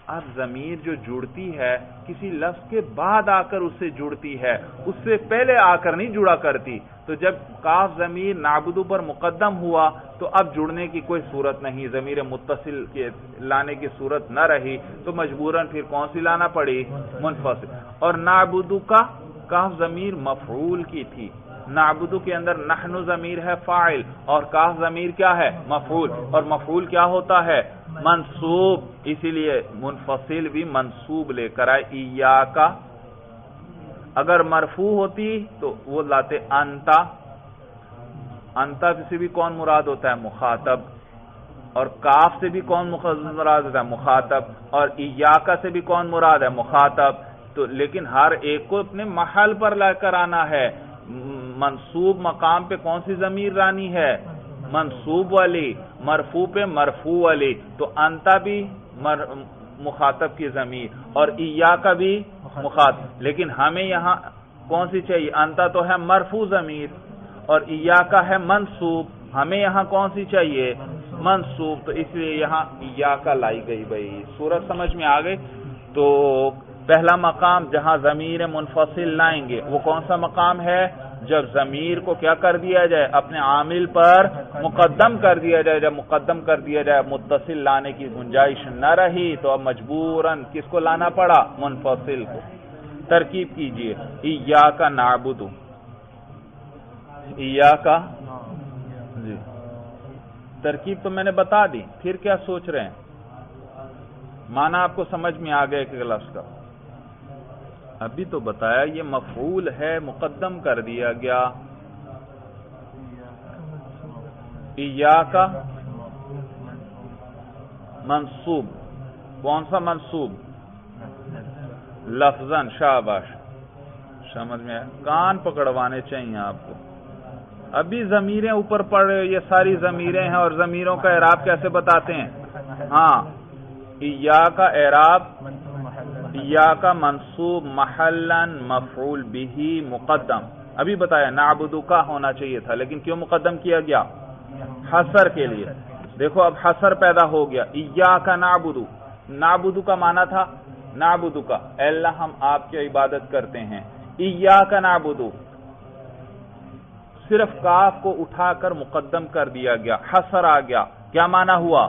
اب ضمیر جو جڑتی ہے کسی لفظ کے بعد آ کر اس سے جڑتی ہے، اس سے پہلے آ کر نہیں جڑا کرتی، تو جب کاف ضمیر نعبدو پر مقدم ہوا تو اب جڑنے کی کوئی صورت نہیں، ضمیر متصل کے لانے کی صورت نہ رہی، تو مجبوراً پھر کون سی لانا پڑی؟ منفصل۔ اور نعبدو کا کاف ضمیر مفعول کی تھی، نعبدو کے اندر نحنو ضمیر ہے فاعل، اور کاف ضمیر کیا ہے؟ مفعول، اور مفعول کیا ہوتا ہے؟ منصوب، اسی لیے منفصل بھی منصوب لے کر آئے، ایاکا۔ اگر مرفوع ہوتی تو وہ لاتے انتا، انتا سے بھی کون مراد ہوتا ہے؟ مخاطب، اور کاف سے بھی کون مراد ہوتا ہے؟ مخاطب، اور ایاکا سے بھی کون مراد ہے؟ مخاطب۔ تو لیکن ہر ایک کو اپنے محل پر لا کر آنا ہے، منصوب مقام پہ کون سی ضمیر رانی ہے؟ منصوب والی، مرفوع پہ مرفوع والی، تو انتا بھی مخاطب کی ضمیر اور ایاکا بھی مخاطب، لیکن ہمیں یہاں کون سی چاہیے؟ انتا تو ہے مرفوع ضمیر اور ایاکا ہے منصوب، ہمیں یہاں کون سی چاہیے؟ منصوب، تو اس لیے یہاں ایاکا لائی گئی بھائی۔ صورت سمجھ میں آ گئی؟ تو پہلا مقام جہاں ضمیر منفصل لائیں گے وہ کون سا مقام ہے؟ جب ضمیر کو کیا کر دیا جائے؟ اپنے عامل پر مقدم کر دیا جائے۔ جب مقدم کر دیا جائے، متصل لانے کی گنجائش نہ رہی تو اب مجبوراً کس کو لانا پڑا؟ منفصل کو۔ ترکیب کیجئے، ایاکا نعبد، ایاکا، جی ترکیب تو میں نے بتا دی، پھر کیا سوچ رہے ہیں؟ معنی آپ کو سمجھ میں آ گیا کہ لفظ کا؟ ابھی تو بتایا یہ مفعول ہے، مقدم کر دیا گیا۔ ایاکا منصوب، کون سا منصوب؟ لفظاً، شاباش، سمجھ میں آیا؟ کان پکڑوانے چاہیے آپ کو۔ ابھی ضمیریں اوپر پڑھ رہے، یہ ساری ضمیریں ہیں اور ضمیروں کا اعراب کیسے بتاتے ہیں؟ ہاں، ایاکا اعراب، ایاکا منصوب محلاً مفعول بہ مقدم۔ ابھی بتایا نعبدو کا ہونا چاہیے تھا، لیکن کیوں مقدم کیا گیا؟ حصر کے لیے۔ دیکھو اب حصر پیدا ہو گیا۔ ایاکا نعبدو، نعبدو کا معنی تھا نعبدو کا، اے اللہ ہم آپ کی عبادت کرتے ہیں۔ ایاکا نعبدو، صرف کاف کو اٹھا کر مقدم کر دیا گیا، حصر آ گیا۔ کیا معنی ہوا؟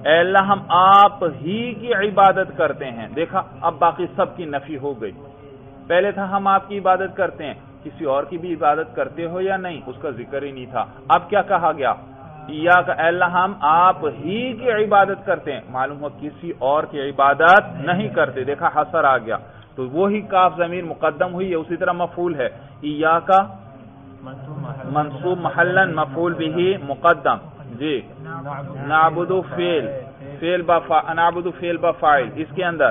اے اللہ ہم آپ ہی کی عبادت کرتے ہیں۔ دیکھا اب باقی سب کی نفی ہو گئی۔ پہلے تھا ہم آپ کی عبادت کرتے ہیں، کسی اور کی بھی عبادت کرتے ہو یا نہیں، اس کا ذکر ہی نہیں تھا۔ اب کیا کہا گیا؟ ایاکا، اے اللہ ہم آپ ہی کی عبادت کرتے ہیں، معلوم ہو کسی اور کی عبادت نہیں کرتے۔ دیکھا حصر آ گیا، تو وہی کاف ضمیر مقدم ہوئی ہے، اسی طرح مفعول ہے۔ ایاکا منصوب محلاً مفعول بہ مقدم، جی نعبدو نعبدو فعل بفاعل، اس کے اندر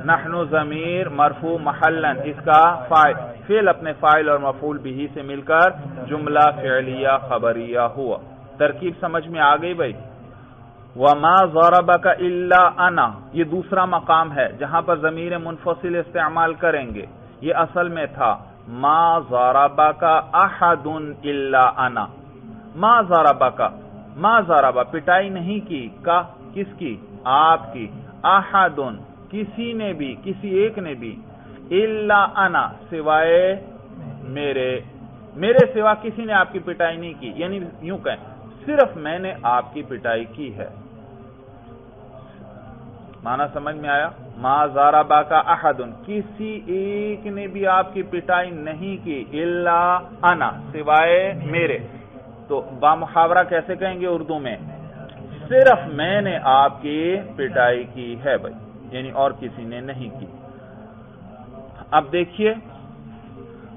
نحنو ضمیر مرفوع محلاً، اس کا فعل اپنے فاعل اور مفعول بہ سے مل کر جملہ فعلیہ خبریہ ہوا۔ ترکیب سمجھ میں آ گئی بھائی؟ وَمَا ضَرَبَكَ إِلَّا أَنَا، یہ دوسرا مقام ہے جہاں پر ضمیر منفصل استعمال کریں گے۔ یہ اصل میں تھا ما ضربک احد الا انا، ما ضربک، ما ضربہ پٹائی نہیں کی، کا کس کی؟ آپ کی، احد کسی نے بھی، کسی ایک نے بھی، الا انا سوائے میرے سوا کسی نے آپ کی پٹائی نہیں کی، یعنی یوں کہیں صرف میں نے آپ کی پٹائی کی ہے۔ معنی سمجھ میں آیا؟ ما ضربک احد، کسی ایک نے بھی آپ کی پٹائی نہیں کی، الا انا سوائے میرے۔ تو با محاورہ کیسے کہیں گے اردو میں؟ صرف میں نے آپ کی پٹائی کی ہے بھائی، یعنی اور کسی نے نہیں کی۔ اب دیکھیے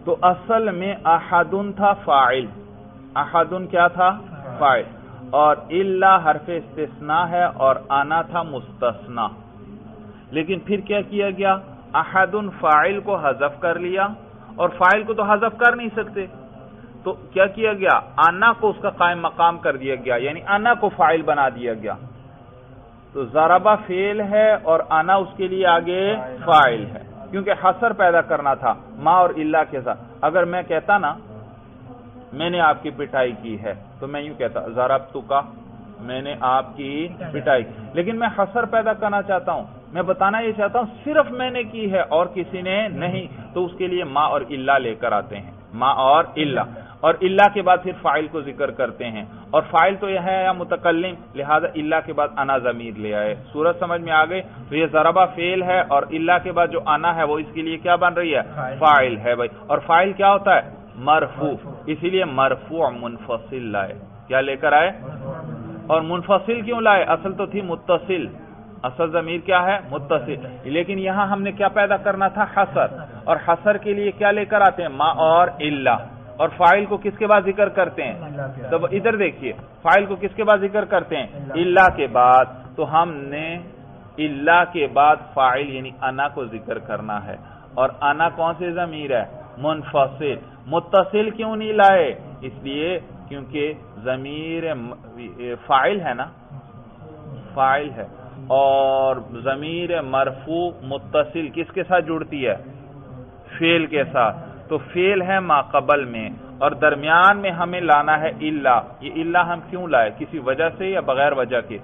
تو اصل میں احدن تھا فاعل، احدن کیا تھا؟ فاعل، اور الا حرف استثناء ہے اور انا تھا مستثنیٰ۔ لیکن پھر کیا کیا گیا؟ احدن فاعل کو حذف کر لیا، اور فاعل کو تو حذف کر نہیں سکتے، تو کیا کیا گیا؟ انا کو اس کا قائم مقام کر دیا گیا، یعنی انا کو فاعل بنا دیا گیا۔ تو ضربہ فعل ہے اور انا اس کے لیے آگے فاعل ہے، کیونکہ حصر پیدا کرنا تھا ما اور الا کے ساتھ۔ اگر میں کہتا نا میں نے آپ کی پٹائی کی ہے تو میں یوں کہتا ضربتک، میں نے آپ کی پٹائی کی، لیکن میں حصر پیدا کرنا چاہتا ہوں، میں بتانا یہ چاہتا ہوں صرف میں نے کی ہے اور کسی نے نہیں، تو اس کے لیے ما اور الا لے کر آتے ہیں، ما اور الا، اور الا کے بعد پھر فاعل کو ذکر کرتے ہیں، اور فاعل تو یہ ہے یا متکلم، لہذا الا کے بعد انا ضمیر لے آئے۔ صورت سمجھ میں آ گئی؟ تو یہ ضربہ فعل ہے اور الا کے بعد جو انا ہے وہ اس کے لیے کیا بن رہی ہے؟ فاعل ہے بھائی، اور فاعل کیا ہوتا ہے؟ مرفوع، اسی لیے مرفوع منفصل لائے، کیا لے کر آئے؟ اور منفصل کیوں لائے؟ اصل تو تھی متصل، اصل ضمیر کیا ہے؟ متصل، لیکن یہاں ہم نے کیا پیدا کرنا تھا؟ حصر، اور حصر کے لیے کیا لے کر آتے ہیں؟ ما اور الا، اور فاعل کو کس کے بعد ذکر کرتے ہیں؟ تو ادھر دیکھیے فاعل کو کس کے بعد ذکر کرتے ہیں؟ الا کے بعد، تو ہم نے الا کے بعد فاعل یعنی انا کو ذکر کرنا ہے، اور انا کون سی ضمیر ہے؟ منفصل۔ متصل کیوں نہیں لائے؟ اس لیے کیونکہ ضمیر فاعل ہے نا، فاعل ہے، اور ضمیر مرفوع متصل کس کے ساتھ جڑتی ہے؟ فعل کے ساتھ. تو فعل ہے ما قبل میں، اور درمیان میں ہمیں لانا ہے الا. یہ الا ہم کیوں لائے؟ کسی وجہ سے یا بغیر وجہ کے؟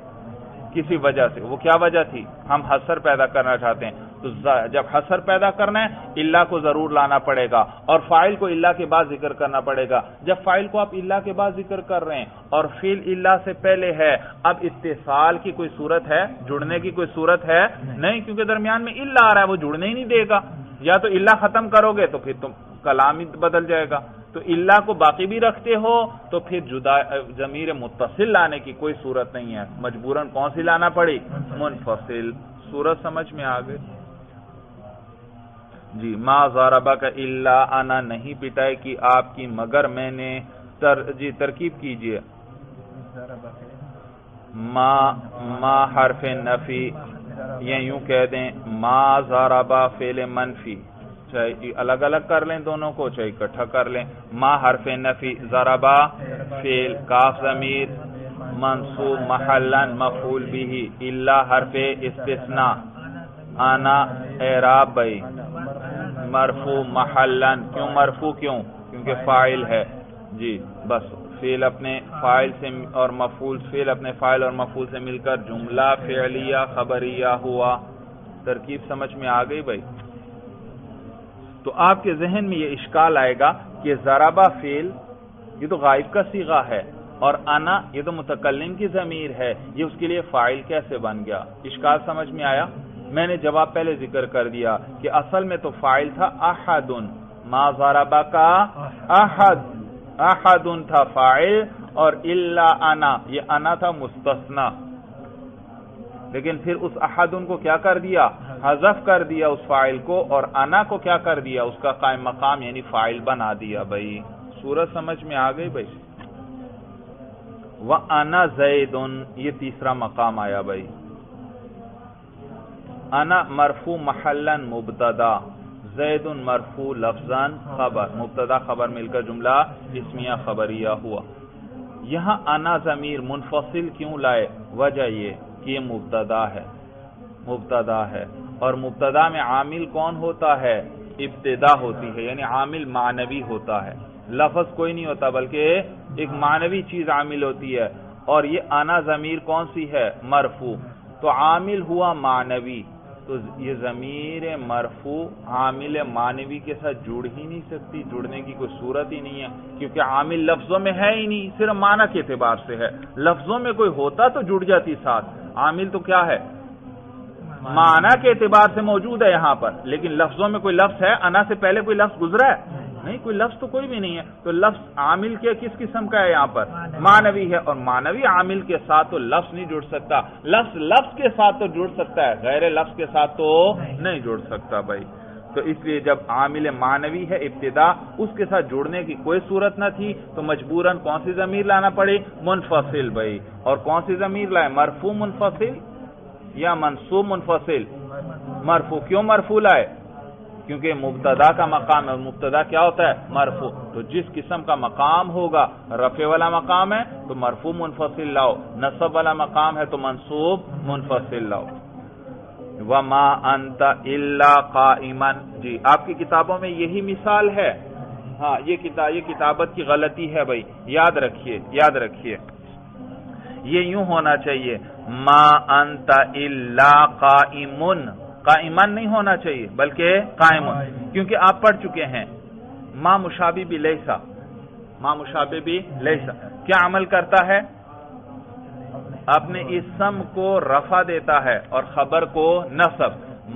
کسی وجہ سے. وہ کیا وجہ تھی؟ ہم حصر پیدا کرنا چاہتے ہیں. تو جب حصر پیدا کرنا ہے الا کو ضرور لانا پڑے گا، اور فاعل کو الا کے بعد ذکر کرنا پڑے گا. جب فاعل کو آپ الا کے بعد ذکر کر رہے ہیں اور فعل الا سے پہلے ہے، اب اتصال کی کوئی صورت ہے؟ جڑنے کی کوئی صورت ہے؟ نہیں، کیونکہ درمیان میں الا آ رہا ہے، وہ جڑنے ہی نہیں دے گا. یا تو الا ختم کرو گے تو پھر تم کلام ہی بدل جائے گا. تو الا کو باقی بھی رکھتے ہو تو پھر جدا ضمیر متصل لانے کی کوئی صورت نہیں ہے. مجبوراً کون سی لانا پڑی؟ منفصل. صورت سمجھ میں آ گئی؟ جی. ما ضربک الا انا، نہیں پٹائی کی آپ کی مگر میں نے. جی ترکیب کیجئے. ما حرف نفی، یہ یوں کہہ دیں ما ضربا فعل منفی، چاہے الگ الگ کر لیں دونوں کو چاہے اکٹھا کر لیں. ما حرف نفی، ضربا فعل، کاف ضمیر منصوب محلا مفعول به، الا حرف استثناء، انا اعراب بھائی مرفوع محلا. کیوں مرفوع؟ کیونکہ فاعل ہے. جی بس فعل اپنے فاعل سے اور مفعول، فعل اپنے فاعل اور مفعول سے مل کر جملہ فعلیہ خبریہ ہوا. ترکیب سمجھ میں آ گئی بھائی؟ تو آپ کے ذہن میں یہ اشکال آئے گا کہ ضربہ فعل یہ تو غائب کا صیغہ ہے، اور انا یہ تو متکلم کی ضمیر ہے، یہ اس کے لیے فاعل کیسے بن گیا؟ اشکال سمجھ میں آیا؟ میں نے جواب پہلے ذکر کر دیا کہ اصل میں تو فاعل تھا احد. ما ضربہ کا احد، احد تھا فاعل، اور الا انا یہ انا تھا مستثنی. لیکن پھر اس احد کو کیا کر دیا؟ حذف کر دیا اس فاعل کو، اور انا کو کیا کر دیا؟ اس کا قائم مقام یعنی فاعل بنا دیا. بھائی صورت سمجھ میں آ گئی بھائی؟ وَأَنَا زَيْدٌ، یہ تیسرا مقام آیا بھائی. انا مرفوع محلا مبتدا، زید مرفوع لفظاً خبر، مبتدا خبر مل کر جملہ اسمیہ خبریہ ہوا. یہاں انا ضمیر منفصل کیوں لائے؟ وجہ یہ کہ یہ مبتدا ہے، مبتدا ہے، اور مبتدا میں عامل کون ہوتا ہے؟ ابتدا ہوتی ہے، یعنی عامل معنوی ہوتا ہے. لفظ کوئی نہیں ہوتا بلکہ ایک معنوی چیز عامل ہوتی ہے. اور یہ انا ضمیر کون سی ہے؟ مرفوع. تو عامل ہوا معنوی، تو یہ ضمیر مرفوع عامل معنوی کے ساتھ جڑ ہی نہیں سکتی، جڑنے کی کوئی صورت ہی نہیں ہے، کیونکہ عامل لفظوں میں ہے ہی نہیں، صرف معنی کے اعتبار سے ہے. لفظوں میں کوئی ہوتا تو جڑ جاتی ساتھ. عامل تو کیا ہے؟ معنی کے اعتبار سے موجود ہے یہاں پر، لیکن لفظوں میں کوئی لفظ ہے؟ انا سے پہلے کوئی لفظ گزرا ہے؟ نہیں، کوئی لفظ تو کوئی بھی نہیں ہے. تو لفظ عامل کے کس قسم کا ہے یہاں پر؟ معنوی ہے، اور معنوی عامل کے ساتھ تو لفظ نہیں جڑ سکتا. لفظ لفظ کے ساتھ تو جڑ سکتا ہے، غیر لفظ کے ساتھ تو نہیں جڑ سکتا بھائی. تو اس لیے جب عامل معنوی ہے ابتدا، اس کے ساتھ جڑنے کی کوئی صورت نہ تھی، تو مجبوراً کون سی ضمیر لانا پڑی؟ منفصل بھائی. اور کون سی ضمیر لائے؟ مرفوع منفصل یا منصوب منفصل؟ مرفوع. کیوں مرفوع لائے؟ کیونکہ مبتدا کا مقام ہے، مبتدا کیا ہوتا ہے؟ مرفوع. تو جس قسم کا مقام ہوگا، رفع والا مقام ہے تو مرفوع منفصل لاؤ، نصب والا مقام ہے تو منصوب منفصل لاؤ. وَمَا أَنْتَ إِلَّا قَائِمًا، جی آپ کی کتابوں میں یہی مثال ہے. ہاں یہ کتابت کی غلطی ہے بھائی، یاد رکھیے، یاد رکھیے. یہ یوں ہونا چاہیے ما انت الا قائمن، قائمن نہیں ہونا چاہیے بلکہ قائمن، کیونکہ آپ پڑھ چکے ہیں ما مشابہ بھی لیسا، ما مشابہ بھی لیسا کیا عمل کرتا ہے؟ اپنے اسم کو رفع دیتا ہے اور خبر کو نصب.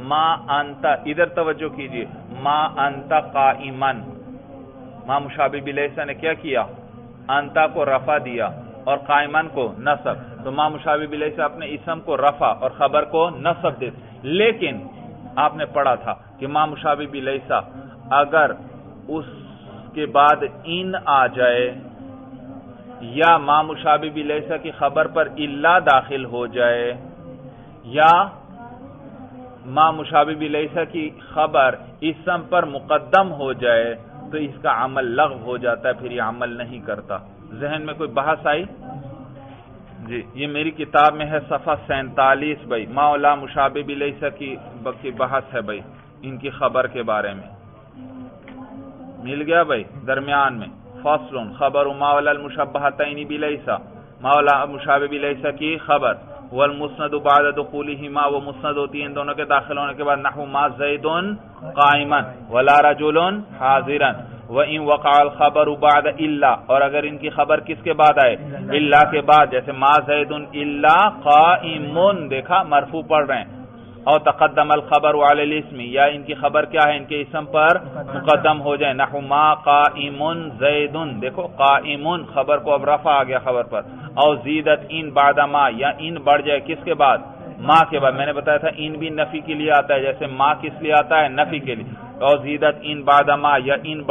ما انت، ادھر توجہ کیجئے، ما انت قائمن، ما مشابہ بھی لیسا نے کیا کیا؟ انتا کو رفع دیا اور قائمن کو نصب. تو ما مشابہ بلیس سے اپنے اسم کو رفع اور خبر کو نصب دے. لیکن آپ نے پڑھا تھا کہ ما مشابہ بلیس اگر اس کے بعد ان آ جائے یا ما مشابہ بلیس کی خبر پر الا داخل ہو جائے یا ما مشابہ بلیس کی خبر اسم پر مقدم ہو جائے تو اس کا عمل لغو ہو جاتا ہے، پھر یہ عمل نہیں کرتا. ذہن میں کوئی بحث آئی؟ جی یہ میری کتاب میں ہے صفحہ 47 بھائی، ما لا مشابہ بلیس کی بحث ہے بھائی، ان کی خبر کے بارے میں مل گیا بھائی درمیان میں۔ فصل خبر ما لا المشبہتین بلیس، ما لا مشابہ بلیس کی خبر، والمسند بعد دخولہما، وہ مسند ہوتی ہیں ان دونوں کے داخل ہونے کے بعد، نحو ما زید قائما ولا رجل حاضرا، وَإِن وَقَعَ الْخَبَرُ بَعْدَ إِلَّا، اور اگر ان کی خبر کس کے بعد آئے؟ الا کے بعد، جیسے ما زید الا قائم، دیکھا مرفوع پڑھ رہے ہیں، او تقدم الخبر علی الاسم، یا ان کی خبر کیا ہے ان کے اسم پر مقدم ہو جائے، نحو ما قائم زید، دیکھو قائم خبر کو اب رفع آ گیا خبر پر، او زیدت ان بعد ما، یا ان بڑھ جائے کس کے بعد؟ ما کے بعد۔ میں نے بتایا تھا ان بھی نفی کے لیے آتا ہے، جیسے ما کس لیے آتا ہے؟ نفی کے لیے۔ او زیدت ان بعد ما، یا ان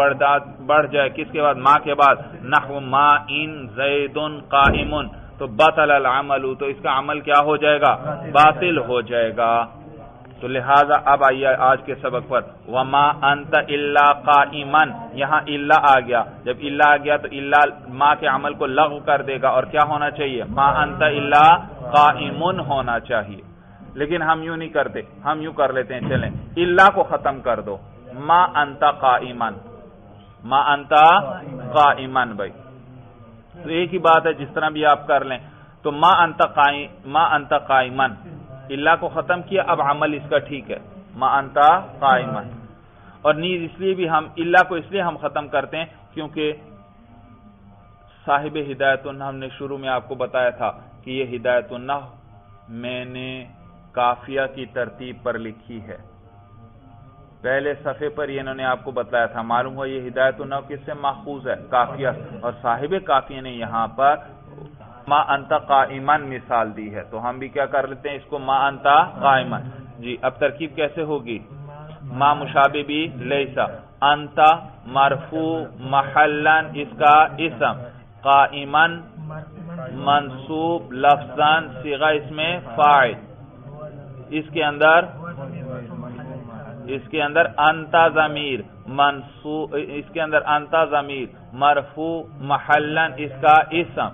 بڑھ جائے کس کے بعد؟ ما کے بعد، نحو ما ان زید قائم، تو بطل العمل، تو اس کا عمل کیا ہو جائے گا؟ باطل ہو جائے گا۔ تو لہذا اب آئیے آج کے سبق پر، وما انت الا قائما، یہاں الا آ گیا، جب الا آ گیا تو الا ما کے عمل کو لغو کر دے گا، اور کیا ہونا چاہیے؟ ما انت الا قائم ہونا چاہیے، لیکن ہم یوں نہیں کرتے، ہم یوں کر لیتے ہیں، چلیں الا کو ختم کر دو، ما انت قائما، ما انت قائما بھائی، تو ایک ہی بات ہے، جس طرح بھی آپ کر لیں، تو ما انت قائما، اللہ کو ختم کیا، اب عمل اس کا ٹھیک ہے، ما انت قائما، اور نیز اس لیے بھی ہم اللہ کو اس لیے ہم ختم کرتے ہیں کیونکہ صاحب ہدایت النحو نے شروع میں آپ کو بتایا تھا کہ یہ ہدایت النحو میں نے قافیہ کی ترتیب پر لکھی ہے، پہلے صفحے پر یہ انہوں نے آپ کو بتایا تھا، معلوم ہوا یہ ہدایت النحو کس سے ماخوذ ہے؟ قافیہ، اور صاحب قافیہ نے یہاں پر ما انت قائمن مثال دی ہے، تو ہم بھی کیا کر لیتے ہیں اس کو، ما انت قائمن۔ جی اب ترکیب کیسے ہوگی؟ ما مشابہ بھی لیسا، انت مرفوع محلن اس کا اسم، قائمن منصوب لفظاً صیغہ اس میں فاعل، اس کے اندر انت ضمیر منصوب، اس کے اندر انت ضمیر مرفوع محلن اس کا اسم۔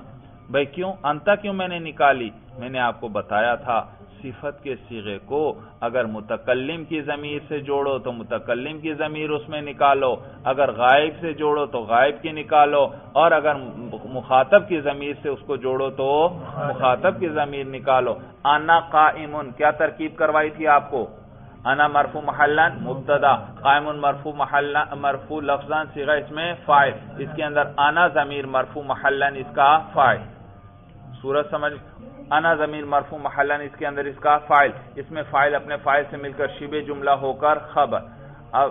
بھئی کیوں انتا کیوں میں نے نکالی؟ میں نے آپ کو بتایا تھا صفت کے صیغے کو اگر متکلم کی ضمیر سے جوڑو تو متکلم کی ضمیر اس میں نکالو، اگر غائب سے جوڑو تو غائب کی نکالو، اور اگر مخاطب کی ضمیر سے اس کو جوڑو تو مخاطب کی ضمیر نکالو۔ انا قائمن کیا ترکیب کروائی تھی آپ کو؟ انا مرفوع محلن مبتدا، قائم مرفوع لفظاً صیغہ اس میں فاعل، اس کے اندر انا ضمیر مرفوع محلن اس کا فاعل، صورت سمجھ، انا ضمیر مرفوع محلن اس کے اندر اس کا فاعل، اس میں فاعل اپنے فاعل سے مل کر شبہ جملہ ہو کر خبر۔ اب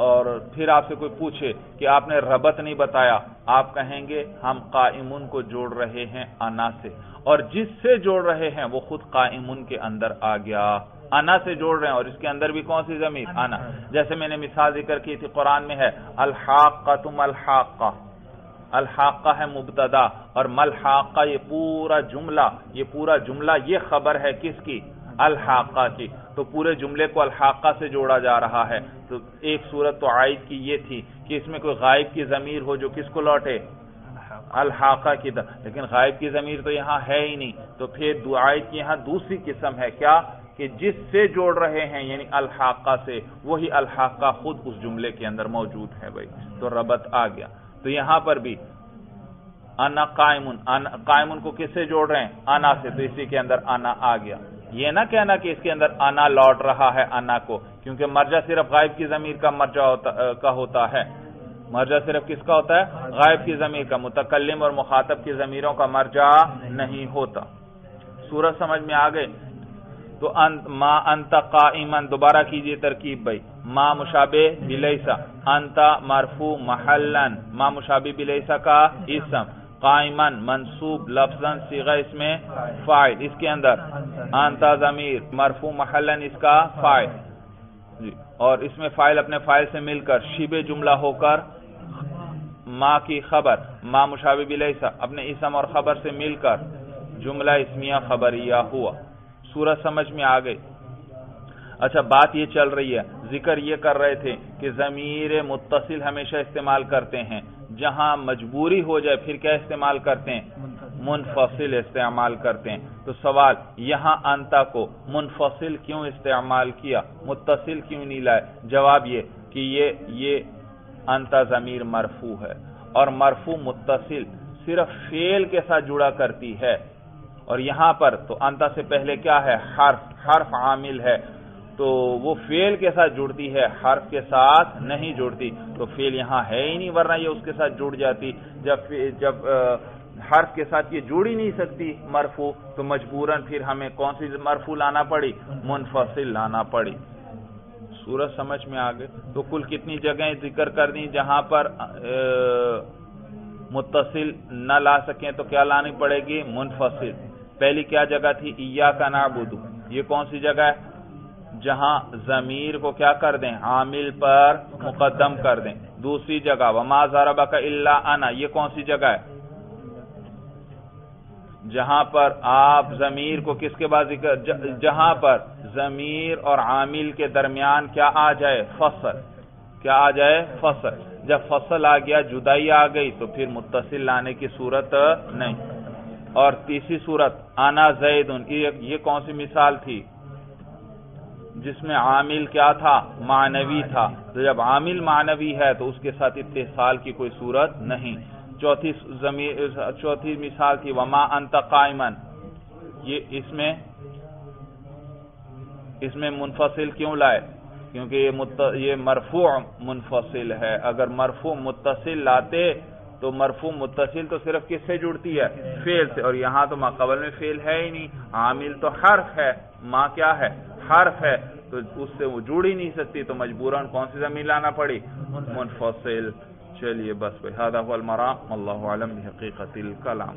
اور پھر آپ سے کوئی پوچھے کہ آپ نے ربط نہیں بتایا، آپ کہیں گے ہم قائمون کو جوڑ رہے ہیں انا سے، اور جس سے جوڑ رہے ہیں وہ خود قائمون کے اندر آ گیا، انا سے جوڑ رہے ہیں، اور اس کے اندر بھی کون سی ضمیر؟ انا۔ جیسے میں نے مثال ذکر کی تھی قرآن میں ہے الحاقۃ ملحاقہ، الحاقہ ہے مبتدا، اور ملحاقہ یہ پورا جملہ یہ خبر ہے کس کی؟ الحاقہ کی، تو پورے جملے کو الحاقہ سے جوڑا جا رہا ہے۔ تو ایک صورت تو عائد کی یہ تھی کہ اس میں کوئی غائب کی ضمیر ہو جو کس کو لوٹے؟ الحاقہ کی، لیکن غائب کی ضمیر تو یہاں ہے ہی نہیں، تو پھر عائد کی یہاں دوسری قسم ہے، کیا کہ جس سے جوڑ رہے ہیں یعنی الحاقہ سے، وہی الحاقہ خود اس جملے کے اندر موجود ہے بھائی، تو ربط آ گیا۔ تو یہاں پر بھی انا قائمن، قائمن کو کس سے جوڑ رہے ہیں؟ انا سے، تو اسی کے اندر انا آ گیا۔ یہ نہ کہنا کہ اس کے اندر انا لوٹ رہا ہے انا کو، کیونکہ مرجع صرف غائب کی ضمیر کا مرجع ہوتا ہے، مرجع صرف کس کا ہوتا ہے؟ غائب کی ضمیر کا، متکلم اور مخاطب کی ضمیروں کا مرجع نہیں ہوتا۔ سورج سمجھ میں آ گئے؟ تو ما انت قائمن، دوبارہ کیجئے ترکیب بھائی، ما مشابہ بلیسا، انت مرفوع محلن، ما مشابہ بلیسا کا اسم، قائمن منصوب لفظاً صیغہ اس میں فاعل، اس کے اندر انت ضمیر مرفوع محلن اس کا فاعل، اور اس میں فاعل اپنے فاعل سے مل کر شبہ جملہ ہو کر ما کی خبر، ما مشابہ بلیسا اپنے اسم اور خبر سے مل کر جملہ اسمیہ خبریہ ہوا۔ سورج سمجھ میں آ گئی؟ اچھا بات یہ چل رہی ہے، ذکر یہ کر رہے تھے کہ ضمیر متصل ہمیشہ استعمال کرتے ہیں، جہاں مجبوری ہو جائے پھر کیا استعمال کرتے ہیں؟ منفصل استعمال کرتے ہیں۔ تو سوال یہاں انتا کو منفصل کیوں استعمال کیا، متصل کیوں نہیں لائے؟ جواب یہ کہ یہ انتا ضمیر مرفوع ہے، اور مرفوع متصل صرف فعل کے ساتھ جڑا کرتی ہے، اور یہاں پر تو انتا سے پہلے کیا ہے؟ حرف عامل ہے، تو وہ فعل کے ساتھ جڑتی ہے، حرف کے ساتھ نہیں جڑتی، تو فعل یہاں ہے ہی نہیں، ورنہ یہ اس کے ساتھ جڑ جاتی۔ جب حرف کے ساتھ یہ جڑ ہی نہیں سکتی مرفوع، تو مجبوراً پھر ہمیں کون سی مرفوع لانا پڑی؟ منفصل لانا پڑی۔ سورج سمجھ میں آگئے؟ تو کل کتنی جگہیں ذکر کر دیں جہاں پر متصل نہ لا سکیں تو کیا لانی پڑے گی؟ منفصل۔ پہلی کیا جگہ تھی؟ ایاک نعبد، یہ کون سی جگہ ہے؟ جہاں ضمیر کو کیا کر دیں؟ عامل پر مقدم کر دیں۔ دوسری جگہ وما ضربک الا انا، یہ کون سی جگہ ہے؟ جہاں پر آپ ضمیر کو کس کے بعد ذکر، جہاں پر ضمیر اور عامل کے درمیان کیا آ جائے؟ فصل۔ کیا آ جائے؟ فصل۔ جب فصل آ گیا، جدائی آ گئی، تو پھر متصل لانے کی صورت نہیں۔ اور تیسری صورت انا زید، یہ کون سی مثال تھی؟ جس میں عامل کیا تھا؟ معنوی تھا۔ تو جب عامل معنوی ہے تو اس کے ساتھ اتصال کی کوئی صورت نہیں۔ چوتھی مثال تھی وما انت قائما، یہ اس میں منفصل کیوں لائے؟ کیونکہ یہ مرفوع منفصل ہے۔ اگر مرفوع متصل لاتے تو مرفوع متصل تو صرف کس سے جڑتی ہے؟ فعل سے، اور یہاں تو ماقبل میں فعل ہے ہی نہیں، عامل تو حرف ہے، ما کیا ہے؟ حرف ہے، تو اس سے وہ جڑ ہی نہیں سکتی، تو مجبوراً کون سی ضمیر لانا پڑی؟ منفصل۔ چلیے بس بھائی، ھذا ھو المرام، واللہ اعلم بحقیقت الکلام۔